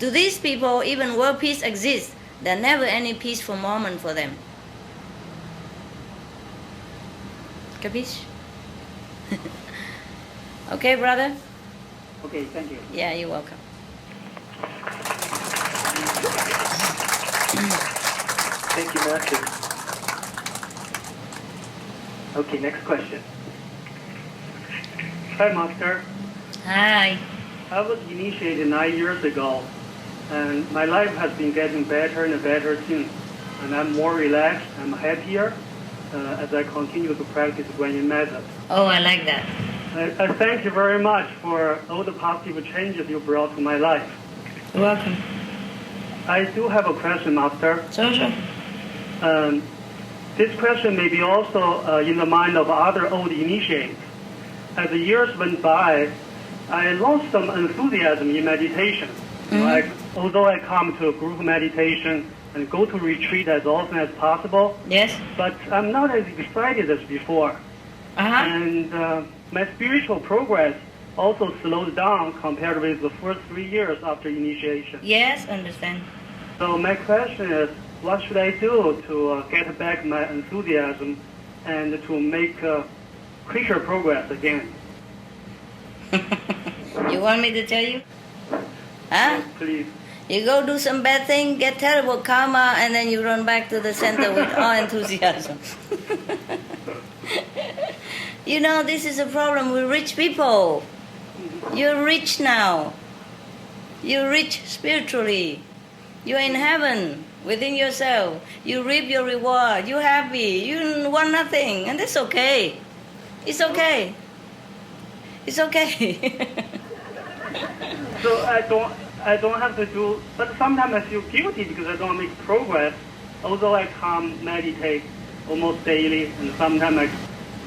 To these people, even world peace exists, there's never any peaceful moment for them. Capiche? Okay, brother? Okay, thank you. Yeah, you're welcome. Thank you, Master. Okay, next question. Hi, Master. Hi. I was initiated 9 years ago, and my life has been getting better and better since. And I'm more relaxed, I'm happier as I continue to practice Guanyin method. Oh, I like that. I thank you very much for all the positive changes you brought to my life. You're welcome. I do have a question, Master. Sure. This question may be also in the mind of other old initiates. As the years went by, I lost some enthusiasm in meditation. Although I come to group meditation and go to retreat as often as possible, Yes? but I'm not as excited as before. And my spiritual progress also slowed down compared with the first 3 years after initiation. Yes, understand. So my question is, what should I do to get back my enthusiasm and to make quicker progress again? You want me to tell you? Huh? Please. You go do some bad thing, get terrible karma, and then you run back to the center with all enthusiasm. You know, this is a problem with rich people. You're rich now. You're rich spiritually. You're in heaven within yourself. You reap your reward. You're happy. You want nothing, and that's okay. It's okay. It's okay. So I don't have to do, but sometimes I feel guilty because I don't make progress. Although I come meditate almost daily, and sometimes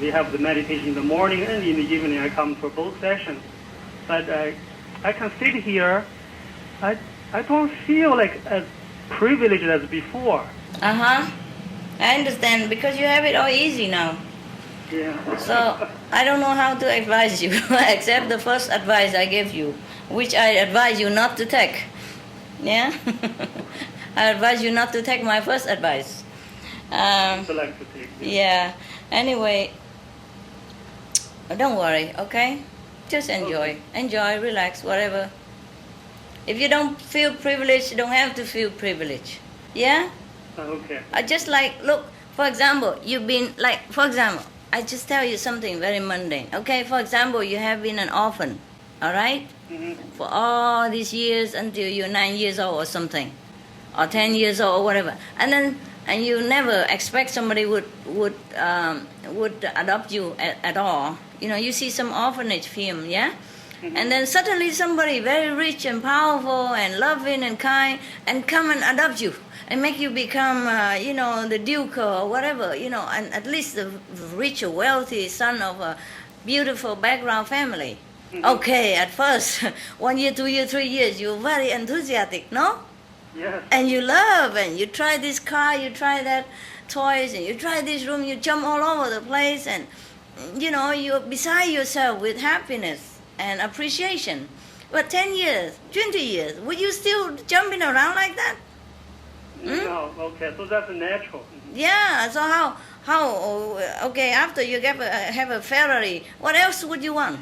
we have the meditation in the morning and in the evening. I come for both sessions, but I can sit here. I don't feel like as privileged as before. I understand, because you have it all easy now. Yeah. So I don't know how to advise you except the first advice I gave you, which I advise you not to take. Yeah? I advise you not to take my first advice. Select to take. Yeah. Anyway, don't worry, okay? Just enjoy. Enjoy, relax, whatever. If you don't feel privileged, you don't have to feel privileged. Yeah? Okay. I just like, look, for example, you've been, like, for example, I just tell you something very mundane. Okay, for example, you have been an orphan, all right? For all these years until you're 9 years old or something, or 10 years old or whatever. And you never expect somebody would adopt you at all. You know, you see some orphanage film, yeah? And then suddenly somebody very rich and powerful and loving and kind and come and adopt you and make you become, the duke or whatever, and at least the rich or wealthy son of a beautiful background family. Okay, at first, 1 year, 2 years, 3 years, you're very enthusiastic, no? Yes. And you love, and you try this car, you try that toys, and you try this room, you jump all over the place, and, you're beside yourself with happiness and appreciation. But 10 years, 20 years, will you still jumping around like that? No, okay, so that's natural. Yeah, so okay, after you have a Ferrari, what else would you want?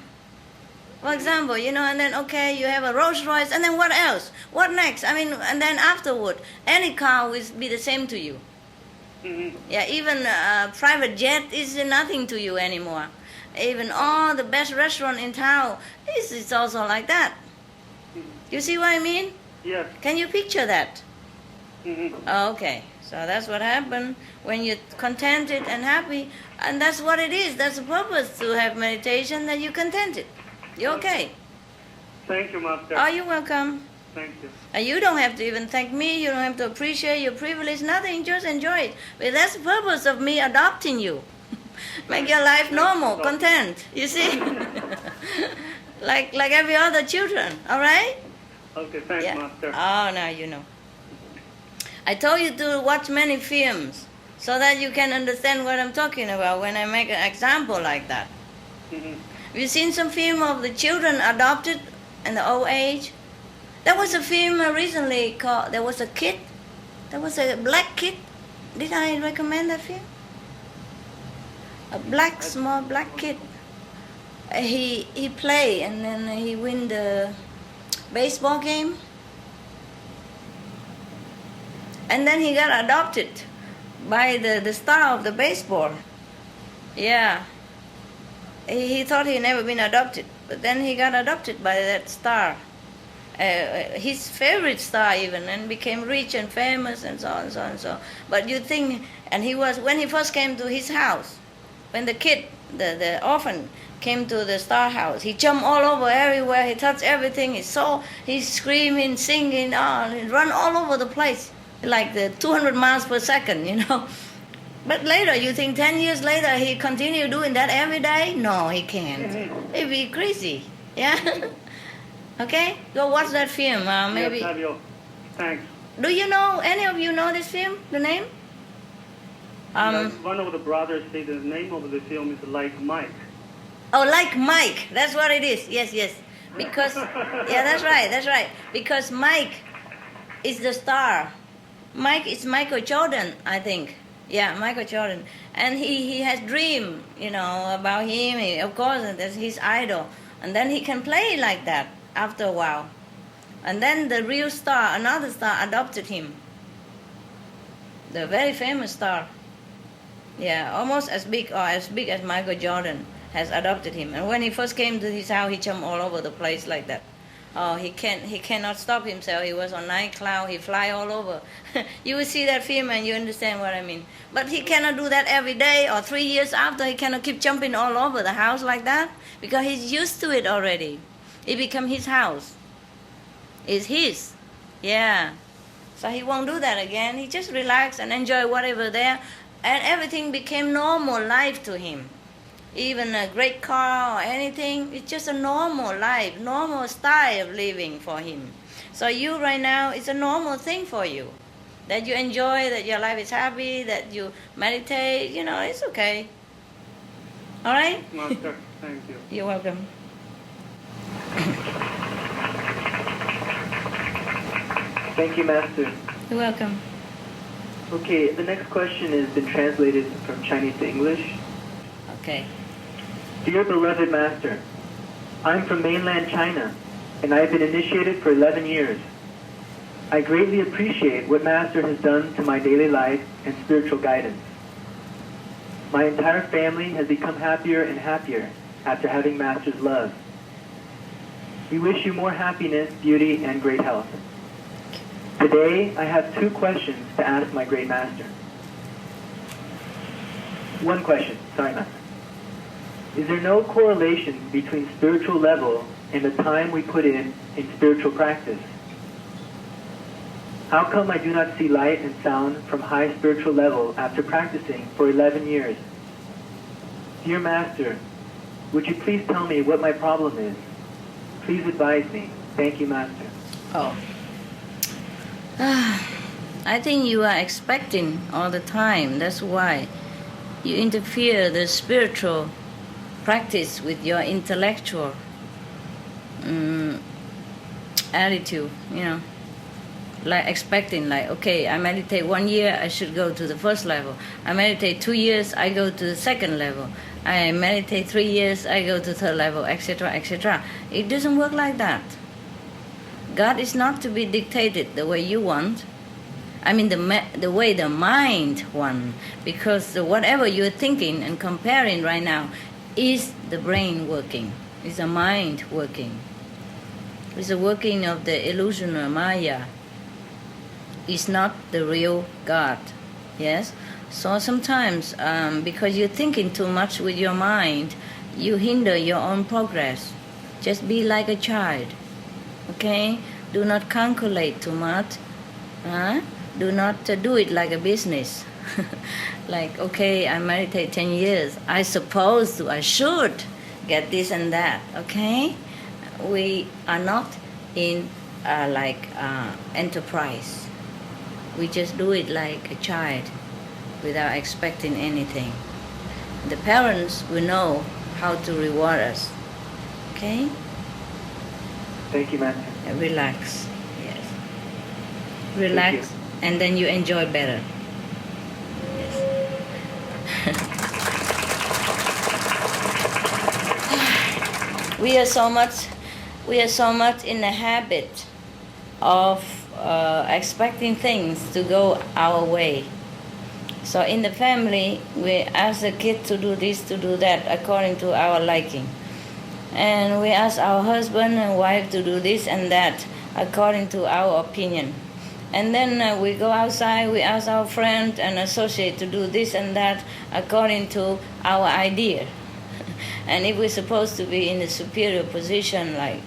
For example, and then, okay, you have a Rolls Royce, and then what else? What next? I mean, and then afterward, any car will be the same to you. Yeah, even a private jet is nothing to you anymore. Even all the best restaurant in town is also like that. You see what I mean? Yes. Can you picture that? Okay. So that's what happened when you're contented and happy, and that's what it is. That's the purpose to have meditation, that you're contented. You're okay. Thank you, Master. Oh, you're welcome. Thank you. And you don't have to even thank me. You don't have to appreciate your privilege. Nothing. Just enjoy it. But that's the purpose of me adopting you. Make your life normal, content. You see, like every other children. All right. Okay, thanks, Master. Oh, now you know. I told you to watch many films so that you can understand what I'm talking about when I make an example like that. Mm-hmm. Have you seen some film of the children adopted in the old age? There was a film recently called, there was a kid, there was a black kid. Did I recommend that film? A small black kid. He play and then he win the baseball game. And then he got adopted by the star of the baseball. Yeah. He thought he'd never been adopted, but then he got adopted by that star. His favorite star even, and became rich and famous and so on and so on and so on. But you think, and he was, when he first came to his house, when the kid, the orphan, came to the star house, he jumped all over everywhere, he touched everything, he's screaming, singing, he run all over the place, like the 200 miles per second, you know. But later, you think 10 years later, he continue doing that every day? No, he can't. He'd be crazy, yeah? Okay, go watch that film. Maybe. Yes, Fabio. Thanks. Do you know, any of you know this film, the name? One of the brothers said the name of the film is Like Mike. Oh, Like Mike. That's what it is. Yes, yes. Because, yeah, that's right. Because Mike is the star. Mike is Michael Jordan, I think. Yeah, Michael Jordan. And he has dream, you know, about him. Of course, that's his idol. And then he can play like that after a while. And then the real star, another star, adopted him. The very famous star. Yeah, almost as big as Michael Jordan has adopted him. And when he first came to his house, he jumped all over the place like that. Oh, he cannot stop himself. He was on night cloud. He fly all over. You will see that film and you understand what I mean. But he cannot do that every day or 3 years after. He cannot keep jumping all over the house like that because he's used to it already. It become his house. It's his. Yeah. So he won't do that again. He just relax and enjoy whatever there. And everything became normal life to him. Even a great car or anything, it's just a normal life, normal style of living for him. So you right now, it's a normal thing for you. That you enjoy, that your life is happy, that you meditate, you know, it's okay. All right? Master, thank you. You're welcome. Thank you, Master. You're welcome. Okay, the next question has been translated from Chinese to English. Okay. Dear beloved Master, I'm from mainland China, and I have been initiated for 11 years. I greatly appreciate what Master has done to my daily life and spiritual guidance. My entire family has become happier and happier after having Master's love. We wish you more happiness, beauty, and great health. Today, I have 2 questions to ask my great Master. One question, sorry, Master. Is there no correlation between spiritual level and the time we put in spiritual practice? How come I do not see light and sound from high spiritual level after practicing for 11 years? Dear Master, would you please tell me what my problem is? Please advise me. Thank you, Master. Oh. I think you are expecting all the time. That's why you interfere the spiritual practice with your intellectual attitude, you know. Like expecting, like, okay, I meditate 1 year, I should go to the first level. I meditate 2 years, I go to the second level. I meditate 3 years, I go to third level, etc., etc. It doesn't work like that. God is not to be dictated the way you want. I mean, the way the mind wants. Because whatever you're thinking and comparing right now is the brain working. It's the mind working. It's the working of the illusion or Maya. It's not the real God. Yes. So sometimes, because you're thinking too much with your mind, you hinder your own progress. Just be like a child. Okay? Do not calculate too much. Do not do it like a business. Like, okay, I meditate 10 years. I should get this and that. Okay? We are not in enterprise. We just do it like a child without expecting anything. The parents will know how to reward us. Okay? Thank you, Master. Relax. Yes. Relax, and then you enjoy better. Yes. We are so much in the habit of expecting things to go our way. So in the family, we ask the kid to do this, to do that, according to our liking. And we ask our husband and wife to do this and that, according to our opinion. And then we go outside, we ask our friend and associate to do this and that, according to our idea. And if we're supposed to be in a superior position, like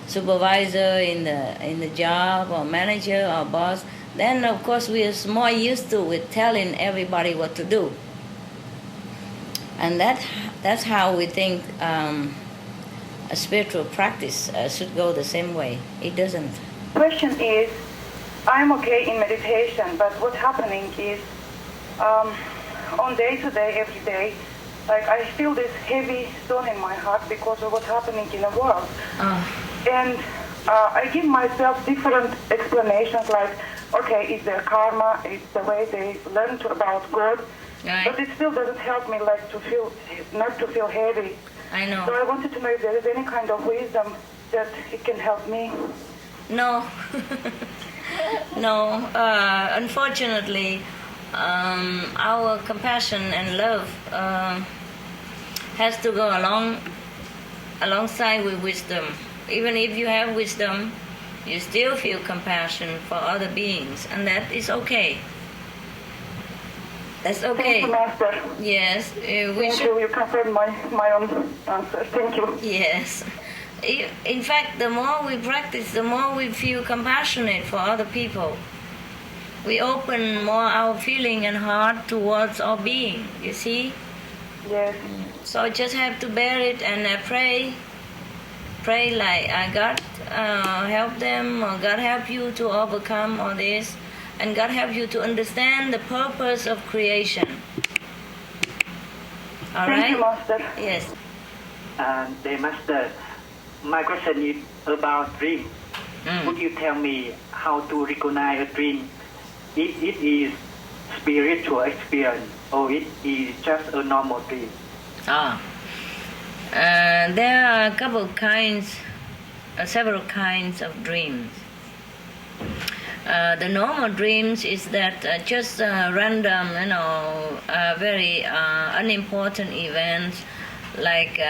supervisor in the job, or manager, or boss, then of course we are more used to with telling everybody what to do. And that's how we think a spiritual practice should go the same way. It doesn't. Question is, I'm okay in meditation, but what's happening is on day to day, every day, like I feel this heavy stone in my heart because of what's happening in the world. And I give myself different explanations, like, okay, it's their karma, it's the way they learned about God, right. But it still doesn't help me, like, not to feel heavy. I know. So I wanted to know if there is any kind of wisdom that it can help me. No. No. Unfortunately, our compassion and love has to go alongside with wisdom. Even if you have wisdom, you still feel compassion for other beings, and that is okay. That's okay. Thank you, Master. Yes. Thank you. You confirmed my own answer. Thank you. Yes. In fact, the more we practice, the more we feel compassionate for other people. We open more our feeling and heart towards our being, you see? Yes. So just have to bear it and pray. Pray like, God help them, or God help you to overcome all this, and God help you to understand the purpose of creation. All right? Thank you, Master. Yes. The Master, my question is about dream. Would you tell me how to recognize a dream? If it is spiritual experience or it is just a normal dream? There are several kinds of dreams. The normal dreams is that just random, very unimportant events, like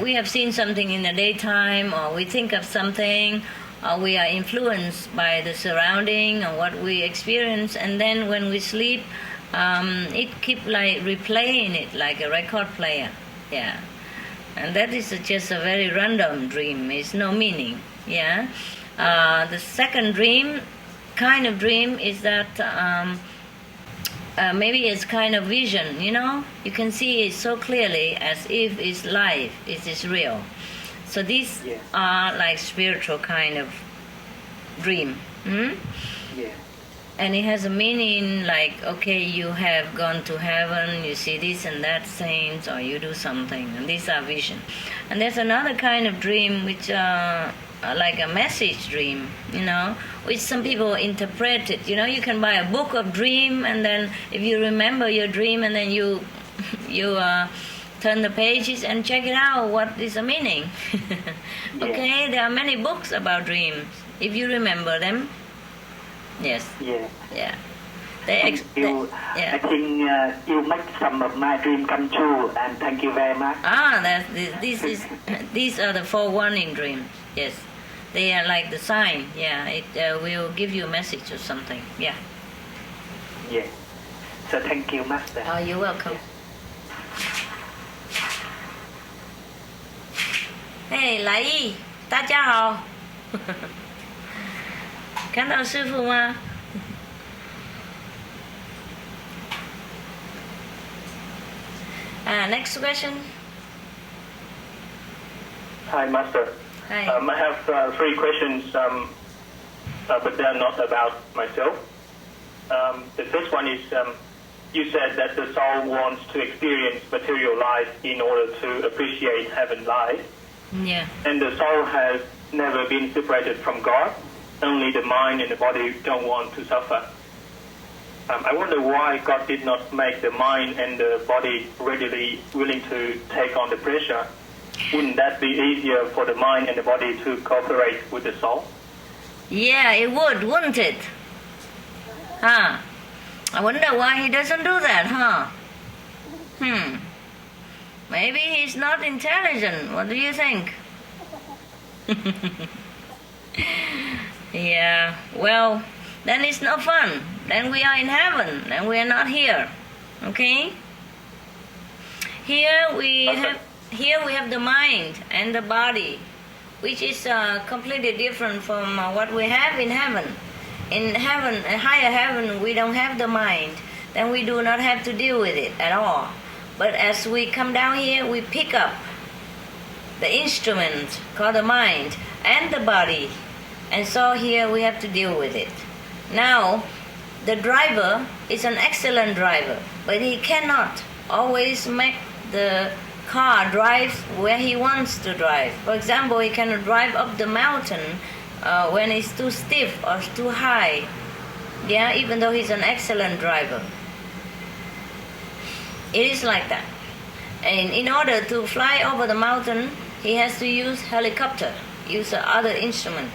we have seen something in the daytime, or we think of something, or we are influenced by the surrounding or what we experience, and then when we sleep, it keeps like replaying it like a record player. Yeah. And that is just a very random dream. It's no meaning. Yeah. The second kind of dream is that maybe it's kind of vision. You can see it so clearly as if it's live, it is real. So these are like spiritual kind of dream. Yeah. And it has a meaning like, okay, you have gone to heaven, you see this and that saints, or you do something, and these are vision. And there's another kind of dream which like a message dream, which some people interpret it. You can buy a book of dream, and then if you remember your dream, and then you turn the pages and check it out, what is the meaning. Okay, there are many books about dreams, if you remember them. Yes. Yeah. Yeah. I think you make some of my dream come true, and thank you very much. These are the 4 warning dreams. Yes, they are like the sign. Yeah, it will give you a message or something. Yeah. Yeah. So thank you, Master. Oh, you're welcome. Hey, 来意，大家好。看到师父吗？ Next question. Hi, Master. Hi. I have 3 questions, but they are not about myself. The first one is, you said that the soul wants to experience material life in order to appreciate heaven life. Yeah. And the soul has never been separated from God. Only the mind and the body don't want to suffer. I wonder why God did not make the mind and the body readily willing to take on the pressure. Wouldn't that be easier for the mind and the body to cooperate with the soul? Yeah, it would, wouldn't it? Huh? I wonder why he doesn't do that, huh? Maybe he's not intelligent. What do you think? Yeah, well, then it's no fun. Then we are in heaven, and we are not here. Okay? Here we have the mind and the body, which is completely different from what we have in heaven. In heaven, a higher heaven, we don't have the mind. Then we do not have to deal with it at all. But as we come down here, we pick up the instrument called the mind and the body. And so here we have to deal with it. Now, the driver is an excellent driver, but he cannot always make the car drive where he wants to drive. For example, he cannot drive up the mountain when it's too stiff or too high. Yeah, even though he's an excellent driver. It is like that. And in order to fly over the mountain, he has to use helicopter, use other instrument,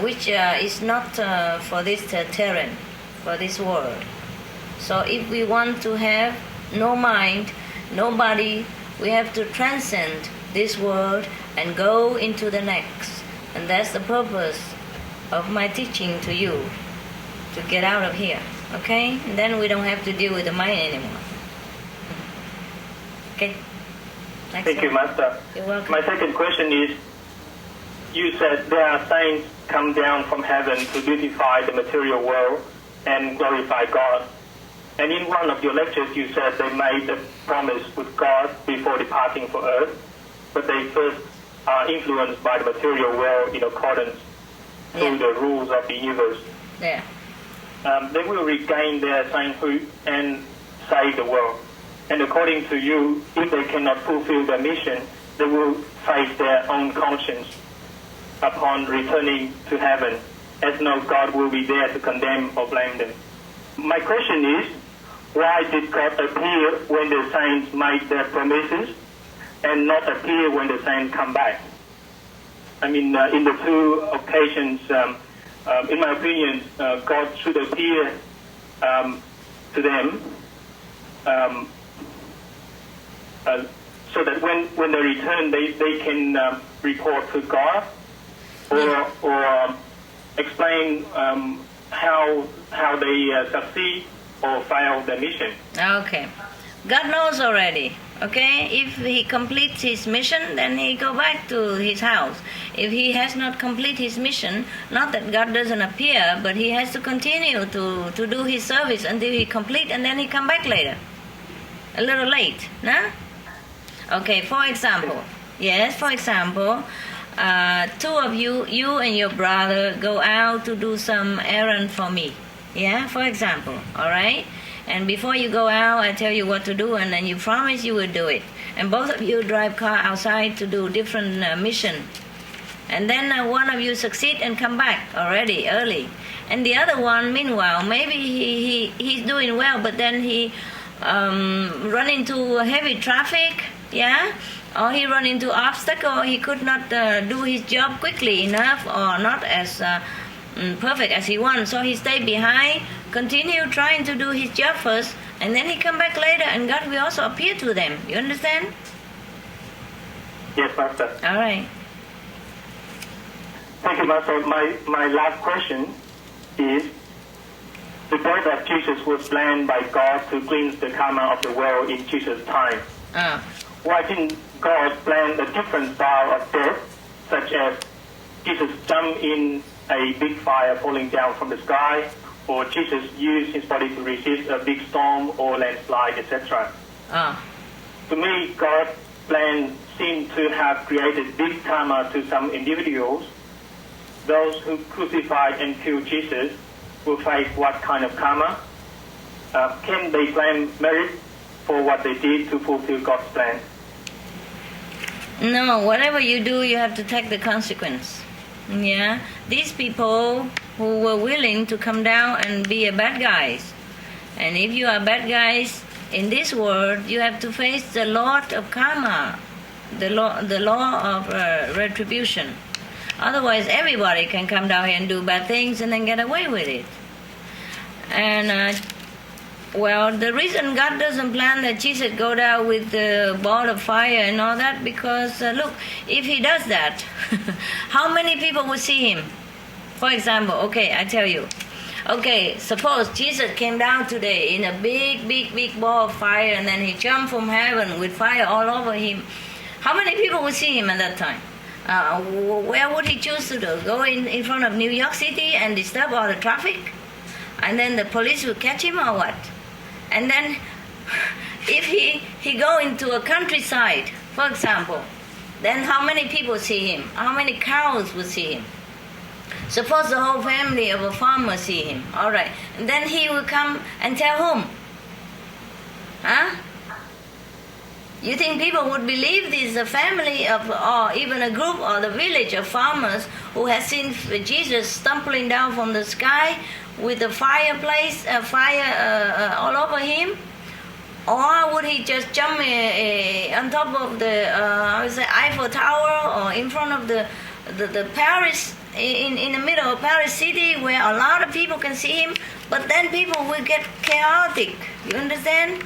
which is not for this terrain, for this world. So if we want to have no mind, no body, we have to transcend this world and go into the next. And that's the purpose of my teaching to you, to get out of here, okay? And then we don't have to deal with the mind anymore. Okay? Thank you, Master. You're welcome. My second question is, you said there are saints come down from heaven to beautify the material world and glorify God. And in one of your lectures, you said they made a promise with God before departing for earth, but they first are influenced by the material world in accordance to the rules of the universe. Yeah. They will regain their sainthood and save the world. And according to you, if they cannot fulfill their mission, they will face their own conscience upon returning to heaven, as no God will be there to condemn or blame them. My question is, why did God appear when the saints made their promises and not appear when the saints come back? I mean, in the 2 occasions, in my opinion, God should appear to them so that when they return, they can report to God or explain how they succeed or fail the mission. Okay. God knows already. Okay? If he completes his mission, then he go back to his house. If he has not completed his mission, not that God doesn't appear, but he has to continue to do his service until he complete, and then he come back later. A little late, no? Okay, for example, two of you and your brother go out to do some errand for me. Yeah, for example, all right? And before you go out, I tell you what to do, and then you promise you will do it. And both of you drive car outside to do different mission. And then one of you succeed and come back already early. And the other one, meanwhile, maybe he's doing well, but then he run into heavy traffic, yeah? Or he run into obstacle, or he could not do his job quickly enough, or not as perfect as he wants. So he stay behind, continue trying to do his job first, and then he come back later, and God will also appear to them. You understand? Yes, Master. All right. Thank you, Master. My last question is, the death of Jesus was planned by God to cleanse the karma of the world in Jesus' time. Why didn't God plan a different style of death, such as Jesus jumped in a big fire falling down from the sky, or Jesus used his body to resist a big storm or landslide, etc.? To me, God's plan seemed to have created big karma to some individuals. Those who crucified and killed Jesus will face what kind of karma? Can they claim merit for what they did to fulfill God's plan? No, whatever you do, you have to take the consequence. Yeah, these people who were willing to come down and be a bad guys, and if you are bad guys in this world, you have to face the law of karma, the law of retribution. Otherwise, everybody can come down here and do bad things and then get away with it. And well, the reason God doesn't plan that Jesus go down with the ball of fire and all that, because look, if he does that, how many people will see him? For example, okay, I tell you. Okay, suppose Jesus came down today in a big ball of fire, and then he jumped from heaven with fire all over him. How many people will see him at that time? Where would he choose to do? Go in front of New York City and disturb all the traffic? And then the police will catch him or what? And then if he go into a countryside, for example, then how many people see him? How many cows will see him? Suppose the whole family of a farmer see him. All right. And then he will come and tell whom? Huh? You think people would believe this is a family of, or even a group or the village of farmers who has seen Jesus tumbling down from the sky with a fireplace, all over him? Or would he just jump on top of the Eiffel Tower, or in front of the Paris, in the middle of Paris city, where a lot of people can see him, but then people will get chaotic. You understand?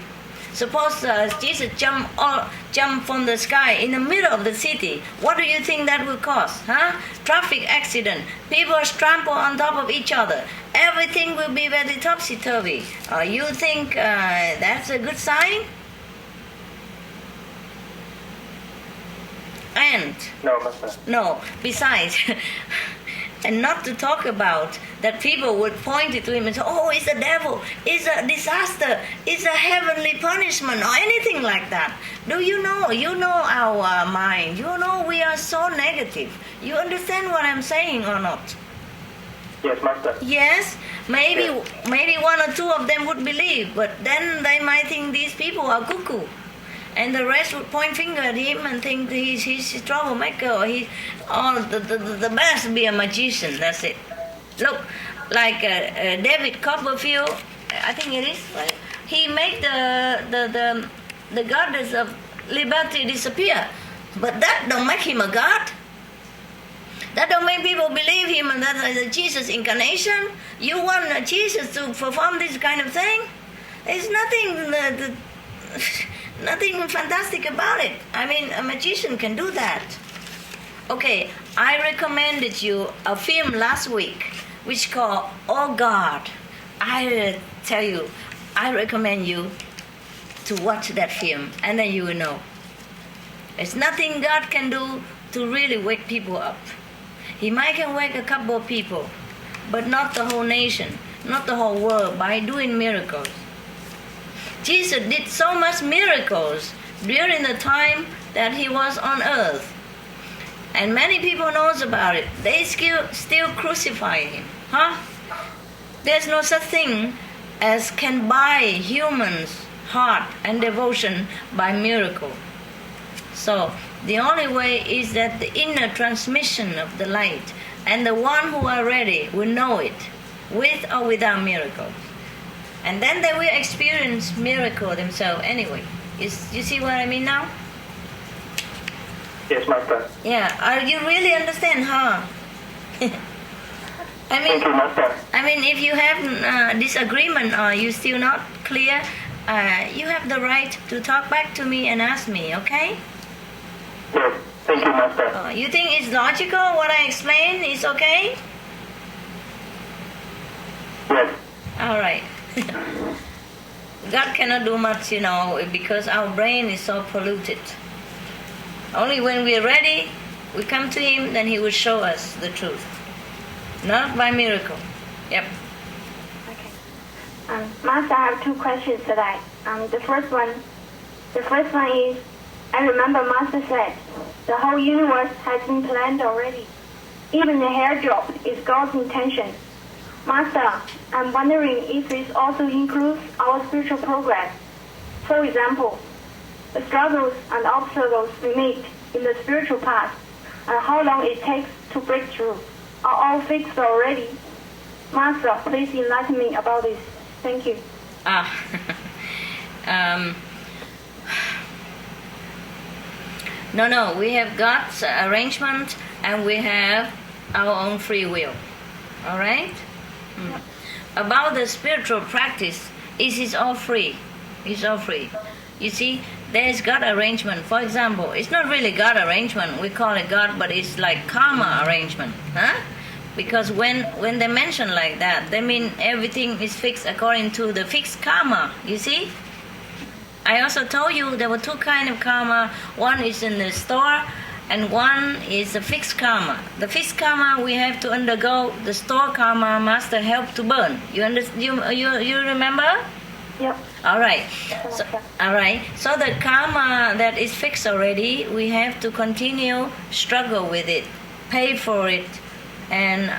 Suppose Jesus jump from the sky in the middle of the city. What do you think that will cause? Huh? Traffic accident. People trample on top of each other. Everything will be very topsy-turvy. You think that's a good sign? And no, besides, and not to talk about that people would point it to him and say, oh, it's a devil, it's a disaster, it's a heavenly punishment, or anything like that. Do you know? You know our mind. You know we are so negative. You understand what I'm saying or not? Yes, Master. Yes, maybe one or two of them would believe, but then they might think these people are cuckoo. And the rest would point finger at him and think he's a troublemaker, or the best be a magician. That's it. Look, like David Copperfield, I think it is. Right? He made the goddess of liberty disappear, but that don't make him a god. That don't make people believe him, and that's a Jesus incarnation. You want Jesus to perform this kind of thing? There's nothing. Nothing fantastic about it. I mean, a magician can do that. Okay, I recommended you a film last week which called Oh God. I tell you, I recommend you to watch that film, and then you will know. There's nothing God can do to really wake people up. He might can wake a couple of people, but not the whole nation, not the whole world, by doing miracles. Jesus did so much miracles during the time that he was on earth. And many people knows about it. They still crucify him. Huh? There's no such thing as can buy humans' heart and devotion by miracle. So the only way is that the inner transmission of the light, and the one who are ready will know it, with or without miracles. And then they will experience miracle themselves anyway. You see what I mean now? Yes, Master. Yeah, you really understand, huh? Thank you, Master. I mean, if you have disagreement or you still not clear, you have the right to talk back to me and ask me, okay? Yes, thank you, Master. You think it's logical what I explained? Is okay? Yes. All right. God cannot do much, because our brain is so polluted. Only when we are ready, we come to Him, then He will show us the truth. Not by miracle. Yep. Okay. Master, I have two questions today. The first one is, I remember Master said, the whole universe has been planned already. Even the hair drop is God's intention. Master, I'm wondering if this also includes our spiritual progress. For example, the struggles and obstacles we meet in the spiritual path and how long it takes to break through are all fixed already. Master, please enlighten me about this. Thank you. No, we have God's arrangement and we have our own free will. All right? Mm. About the spiritual practice, it is all free. It's all free. You see, there is God arrangement. For example, it's not really God arrangement. We call it God, but it's like karma arrangement. Huh? Because when they mention like that, they mean everything is fixed according to the fixed karma. You see? I also told you there were two kinds of karma. One is in the store, and one is the fixed karma. The fixed karma we have to undergo. The store karma Master help to burn. You remember? Yep. All right. So the karma that is fixed already, we have to continue struggle with it, pay for it, and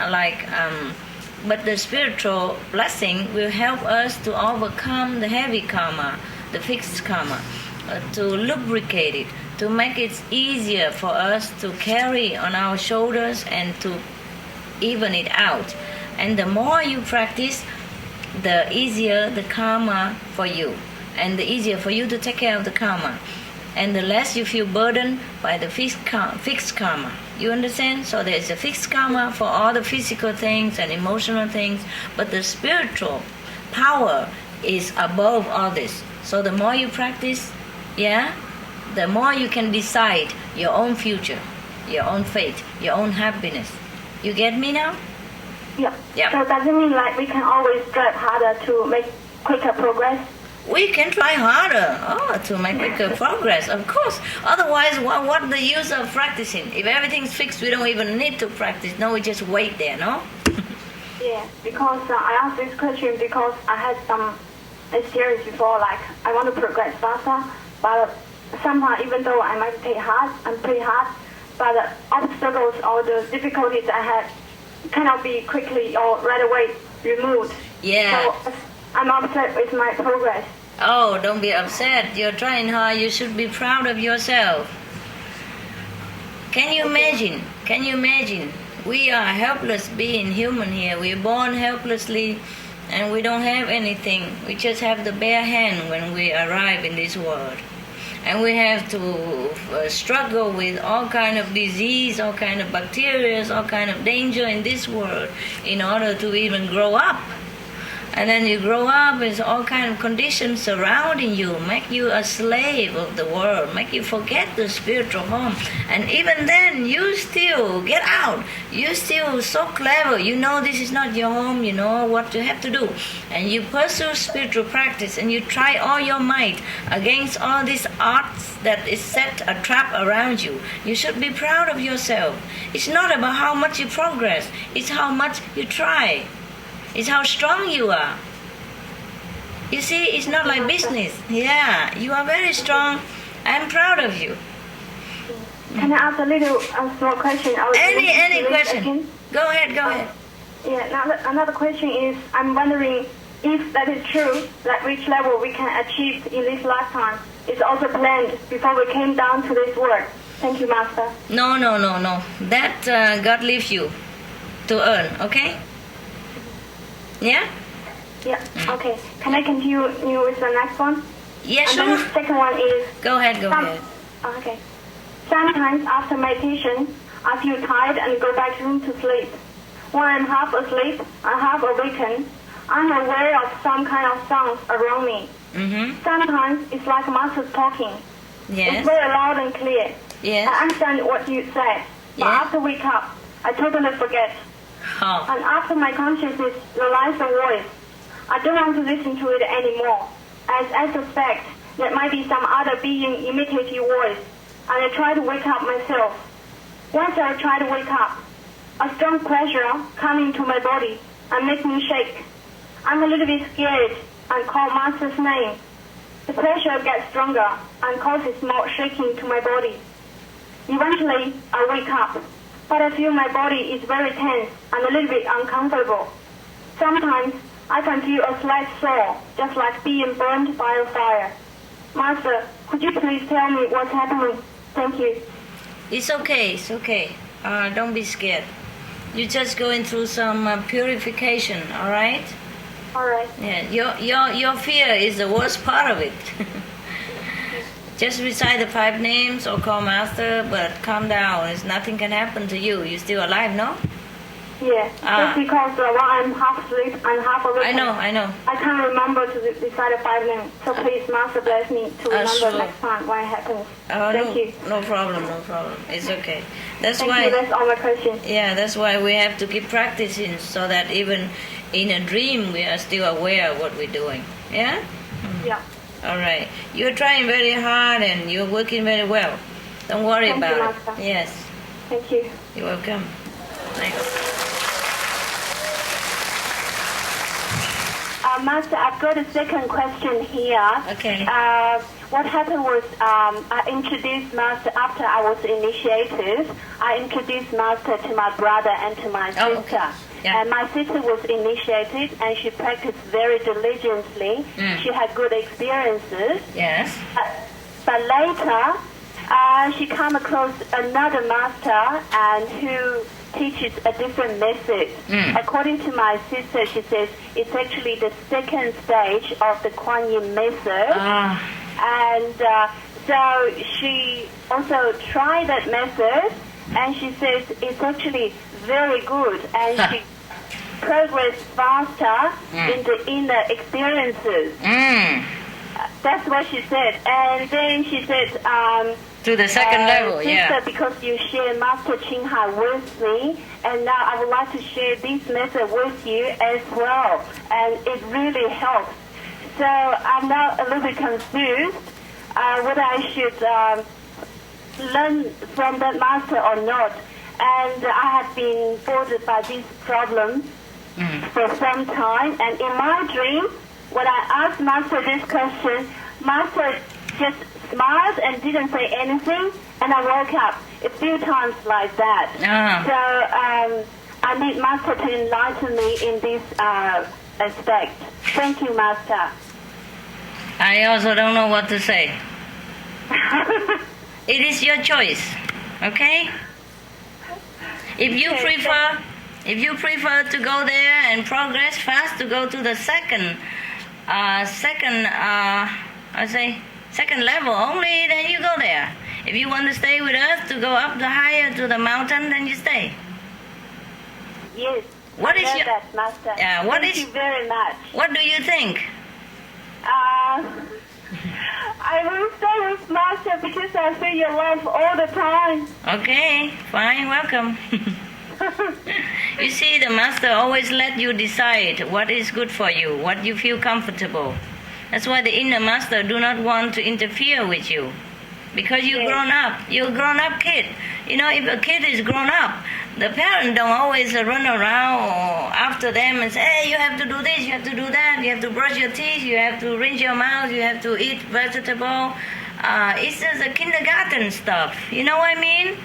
but the spiritual blessing will help us to overcome the heavy karma, the fixed karma, to lubricate it, to make it easier for us to carry on our shoulders and to even it out. And the more you practice, the easier the karma for you, and the easier for you to take care of the karma, and the less you feel burdened by the fixed karma. You understand? So there's a fixed karma for all the physical things and emotional things, but the spiritual power is above all this. So the more you practice, the more you can decide your own future, your own fate, your own happiness. You get me now? Yeah. Yep. So does it mean like we can always strive harder to make quicker progress? We can try harder to make quicker progress, of course. Otherwise, what the use of practicing? If everything's fixed, we don't even need to practice. No, we just wait there, no? Yeah, because I asked this question because I had some experience before, like I want to progress faster, but somehow even though I meditate hard and pray hard, but the obstacles or the difficulties I had cannot be quickly or right away removed. Yeah. So I'm upset with my progress. Oh, don't be upset. You're trying hard. You should be proud of yourself. Can you imagine? Can you imagine? We are helpless being human here. We're born helplessly and we don't have anything. We just have the bare hand when we arrive in this world. And we have to struggle with all kind of disease, all kind of bacteria, all kind of danger in this world in order to even grow up. And then you grow up with all kind of conditions surrounding you, make you a slave of the world, make you forget the spiritual home. And even then, you still get out. You're still so clever. You know this is not your home. You know what you have to do. And you pursue spiritual practice and you try all your might against all these odds that is set a trap around you. You should be proud of yourself. It's not about how much you progress. It's how much you try. It's how strong you are. You see, it's not like business. Yeah, you are very strong. I'm proud of you. Can I ask a little small question? Any question. Go ahead. Yeah, another question is, I'm wondering if that is true, that which level we can achieve in this lifetime is also planned before we came down to this world. Thank you, Master. No. That God leaves you to earn, okay? Yeah? Yeah, okay. Can I continue with the next one? Yeah, and sure. Then the second one is... Go ahead. Okay. Sometimes after meditation, I feel tired and go back room to sleep. When I'm half asleep and half awakened, I'm aware of some kind of sounds around me. Mm-hmm. Sometimes it's like Master's talking. Yes. It's very loud and clear. Yes. I understand what you said. But after I wake up, I totally forget. Oh. And after my consciousness realizes the voice, I don't want to listen to it anymore, as I suspect there might be some other being imitating your voice, and I try to wake up myself. Once I try to wake up, a strong pressure comes into my body and makes me shake. I'm a little bit scared and call Master's name. The pressure gets stronger and causes more shaking to my body. Eventually, I wake up, but I feel my body is very tense and a little bit uncomfortable. Sometimes I can feel a slight sore, just like being burned by a fire. Master, could you please tell me what's happening? Thank you. It's okay, it's okay. Don't be scared. You're just going through some purification, all right? All right. Yeah, your fear is the worst part of it. Just recite the 5 names or call Master, but calm down. Nothing can happen to you. You're still alive, no? Yeah, just because while I'm half asleep and half awake. I know. I can't remember to recite the 5 names. So please, Master, bless me to remember sure. next time when it happens. Thank you. No problem. It's okay. That's all my questions. Yeah, that's why we have to keep practicing, so that even in a dream we are still aware of what we're doing. Yeah? Yeah. All right. You're trying very hard and you're working very well. Don't worry about it. Master. Yes. Thank you. You're welcome. Thanks. Master, I've got a second question here. Okay. What happened was I introduced Master after I was initiated. I introduced Master to my brother and to my sister. Okay. Yeah. And my sister was initiated and she practiced very diligently. She had good experiences. Yes. But later, she came across another master and who teaches a different method. According to my sister, she says it's actually the second stage of the Kuan Yin method. And so she also tried that method, and she says it's actually very good, and she progressed faster in the inner experiences. That's what she said. And then she said, to the second level, sister, yeah. because you share Master Ching Hai with me, and now I would like to share this method with you as well, and it really helps. So I'm now a little bit confused whether I should learn from that master or not. And I have been bothered by this problem for some time. And in my dream, when I asked Master this question, Master just smiled and didn't say anything, and I woke up a few times like that. So I need Master to enlighten me in this aspect. Thank you, Master. I also don't know what to say. It is your choice, okay? If you prefer to go there and progress fast to go to the second level only, then you go there. If you want to stay with us to go up the higher to the mountain, then you stay. Yes. What is your that, Master? Thank you very much. What do you think? I will stay with Master because I feel your love all the time. Okay, fine, welcome. You see, the Master always let you decide what is good for you, what you feel comfortable. That's why the inner Master do not want to interfere with you. Because you're grown up. You're a grown-up kid. You know, if a kid is grown up, the parent don't always run around after them and say, hey, you have to do this, you have to do that, you have to brush your teeth, you have to rinse your mouth, you have to eat vegetable. It's just a kindergarten stuff. You know what I mean?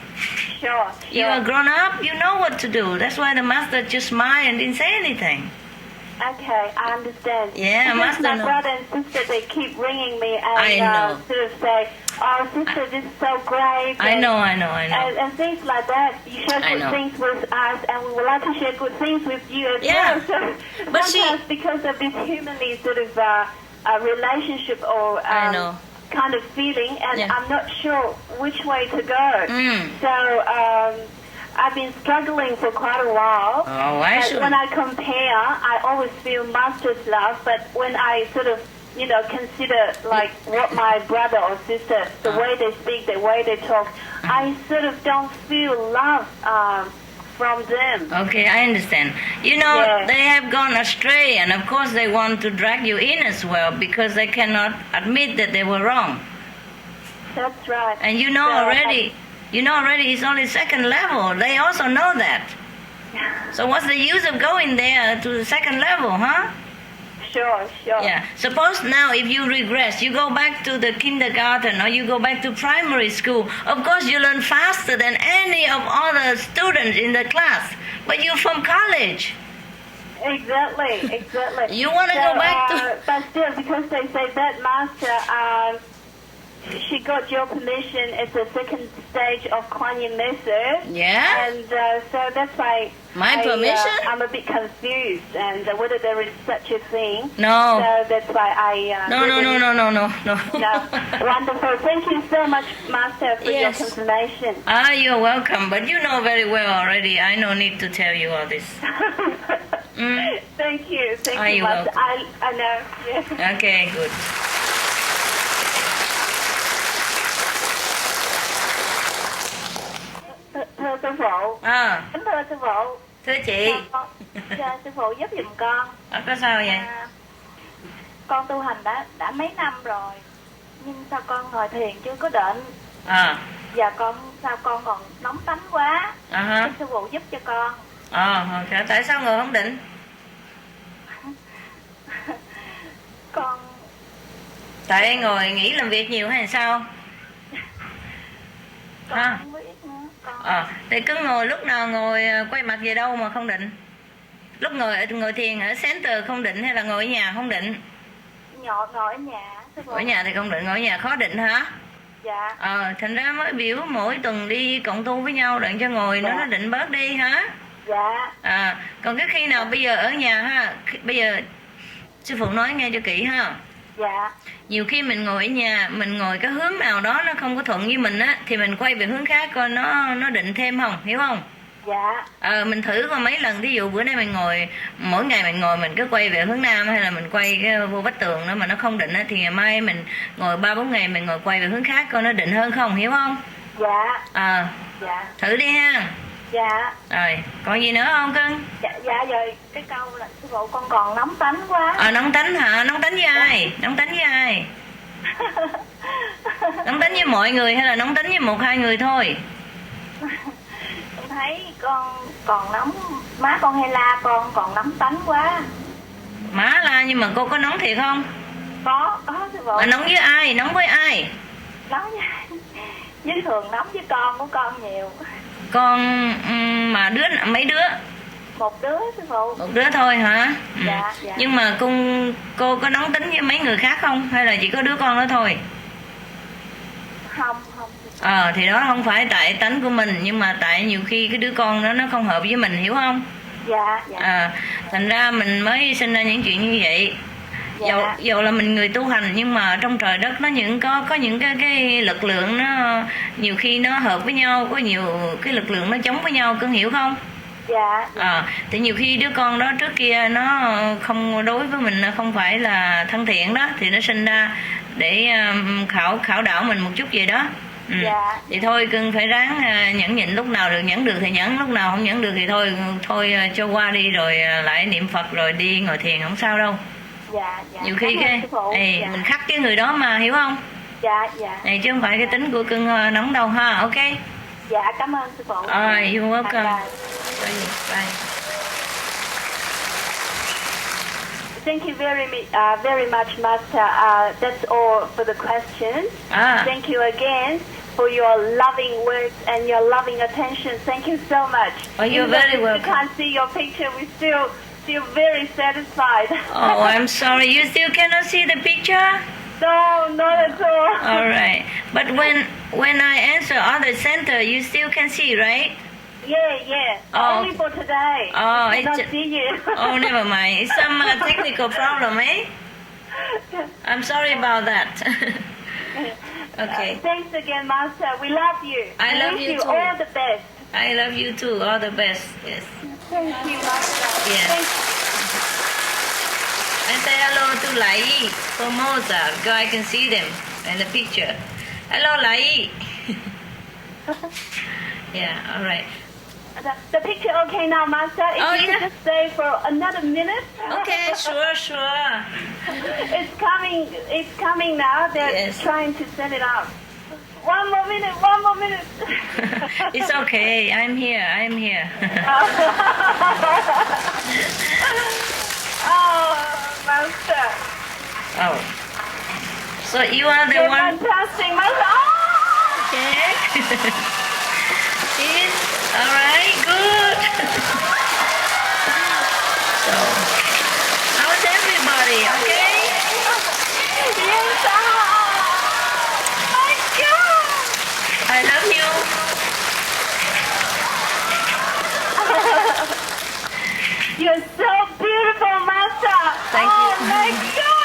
Sure. You are grown up, you know what to do. That's why the Master just smiled and didn't say anything. Okay, I understand. Yeah, because Master my knows. brother and sister, they keep ringing me and sort of say, oh, sister, this is so great. I know. And things like that. You share good things with us, and we would like to share good things with you as well. So but sometimes because of this humanly sort of relationship or kind of feeling, and I'm not sure which way to go. So I've been struggling for quite a while. When I compare, I always feel Master's love, but when I sort of, consider like what my brother or sister, the way they speak, the way they talk, I sort of don't feel love from them. Okay, I understand. You know, Yes. they have gone astray, and of course they want to drag you in as well because they cannot admit that they were wrong. That's right. And you know already it's only second level. They also know that. So what's the use of going there to the second level, huh? Sure. Yeah. Suppose now if you regress, you go back to the kindergarten or you go back to primary school, of course you learn faster than any of other students in the class. But you're from college. Exactly. You want to go back to... But still, because they say that, Master, she got your permission at the second stage of Kuan Yin method. Yeah? And so that's why... My permission? I'm a bit confused, and whether there is such a thing. No. So that's why I... No. No. Wonderful. Thank you so much, Master, for your confirmation. You're welcome. But you know very well already. I no need to tell you all this. Thank you. Thank you, You're Master. welcome. I know. Yeah. Okay, good. Thưa sư phụ. Kính thưa sư phụ. Thưa chị. Dạ, sư phụ giúp giùm con. Có sao vậy? Con tu hành đã mấy năm rồi, nhưng sao con ngồi thiền chưa có định. Và sao con còn nóng tánh quá. Xin sư phụ giúp cho con. Tại sao ngồi không định? Con... Tại ngồi nghỉ làm việc nhiều hay sao? Con không biết nữa. Thì cứ ngồi, lúc nào ngồi quay mặt về đâu mà không định? Lúc ngồi thiền ở center không định hay là ngồi ở nhà không định? Ngồi ở nhà. Sư phụ. Ở nhà thì không định, ngồi ở nhà khó định hả? Dạ. Thành ra mới biểu mỗi tuần đi cộng tu với nhau đặng cho ngồi nó định bớt đi hả? Dạ. Còn cái khi nào bây giờ ở nhà ha, bây giờ sư phụ nói nghe cho kỹ ha. Dạ. Nhiều khi mình ngồi ở nhà, mình ngồi cái hướng nào đó nó không có thuận với mình á, thì mình quay về hướng khác coi nó định thêm không, hiểu không? Dạ. Mình thử coi mấy lần, ví dụ bữa nay mình ngồi, mỗi ngày mình ngồi mình cứ quay về hướng nam hay là mình quay cái vô vách tường đó mà nó không định á, thì ngày mai mình ngồi 3-4 ngày mình ngồi quay về hướng khác coi nó định hơn không, hiểu không? Dạ. Dạ. Thử đi ha. Dạ. Rồi, còn gì nữa không cưng? Dạ rồi, cái câu là sư phụ con còn nóng tánh quá. Nóng tánh hả? Nóng tánh với ai? Nóng tánh với ai? Nóng tánh với mọi người hay là nóng tánh với 1-2 người thôi? Con thấy con còn nóng, má con hay la con còn nóng tánh quá. Má la nhưng mà cô có nóng thiệt không? Có sư phụ. Mà nóng với ai? Nóng với ai? Nóng với thường nóng với con của con nhiều. Con mà mấy đứa? Một đứa sư phụ. Một đứa thôi hả? Dạ. Nhưng mà cô có nóng tính với mấy người khác không? Hay là chỉ có đứa con đó thôi? Không. Thì đó không phải tại tánh của mình, nhưng mà tại nhiều khi cái đứa con đó nó không hợp với mình, hiểu không? Dạ. Thành ra mình mới sinh ra những chuyện như vậy. Dầu là mình người tu hành, nhưng mà trong trời đất nó có những cái lực lượng nó nhiều khi nó hợp với nhau, có nhiều cái lực lượng nó chống với nhau, cưng hiểu không? Dạ. Thì nhiều khi đứa con đó trước kia nó không đối với mình, không phải là thân thiện đó, thì nó sinh ra để khảo đảo mình một chút gì đó. Thì thôi cưng phải ráng nhẫn nhịn, lúc nào được nhẫn được thì nhẫn, lúc nào không nhẫn được thì thôi cho qua đi, rồi lại niệm Phật rồi đi ngồi thiền không sao đâu. Dạ. Nhiều khi mình khắc cái người đó mà, hiểu không? Dạ. Này chứ không phải cái tính của cưng nóng đâu ha. Ok. Dạ, cảm ơn sư phụ. You're welcome. Bye. Thank you very much, Master. That's all for the questions. Thank you again for your loving words and your loving attention. Thank you so much. You're very welcome. We can't see your picture. We still feel very satisfied. I'm sorry. You still cannot see the picture? No, not at all. All right. But when I answer other center, you still can see, right? Yeah. Only for today. I cannot see you. Never mind. It's some technical problem, eh? I'm sorry about that. Okay. Thanks again, Master. We love you. I love you too. All the best. I love you too. All the best. Yes. Thank you, Master. Yes. Thank you. And say hello to Lai Formosa, because I can see them in the picture. Hello, Lai. Yeah, all right. The picture okay now, Master? If you could just stay for another minute. Okay, sure. It's coming now. They're trying to set it up. One more minute. It's okay. I'm here. Oh, Master. Oh. So you are the one. Fantastic, Master. Oh! Okay. All right, good. So, how's everybody? Okay? Yes, my God. I love you. You're so beautiful, Master. Thank you. Oh my God.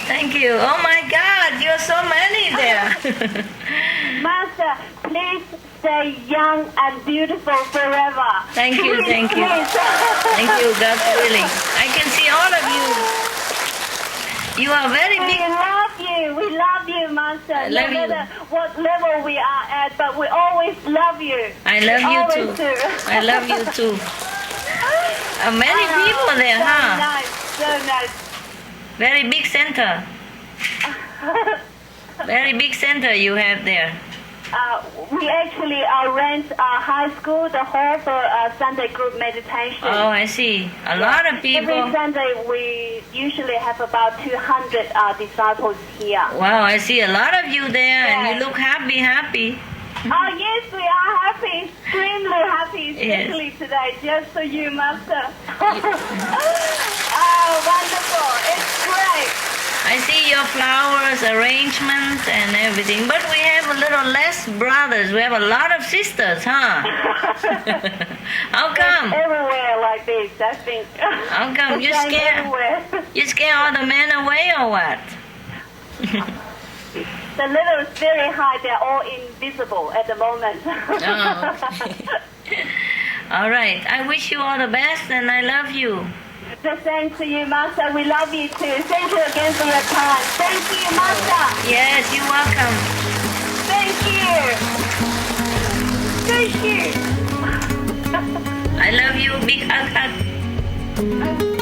Thank you. Oh my God, you're so many there. Master, please stay young and beautiful forever. Thank you. Please. Thank you, God's willing. I can see all of you. You are very big. We love you, Master. I love no matter what level we are at, but we always love you. I love you always too. Do. I love you too. Many people there, so huh? Nice, so nice. Very big center. Very big center you have there. We actually rent a high school, the hall for Sunday group meditation. Oh, I see. A lot of people. Every Sunday we usually have about 200 disciples here. Wow, I see a lot of you there, and you look happy. Oh yes, we are happy, extremely happy, especially today, just for you, Master. Oh, wonderful! It's great. I see your flowers, arrangements, and everything. But we have a little less brothers. We have a lot of sisters, huh? How come? It's everywhere like this, I think. How come? You scare all the men away or what? The level is very high. They're all invisible at the moment. Oh, okay. All right. I wish you all the best, and I love you. The same to you, Master. We love you too. Thank you again for your time. Thank you, Master. Yes, you're welcome. Thank you. I love you. Big hug.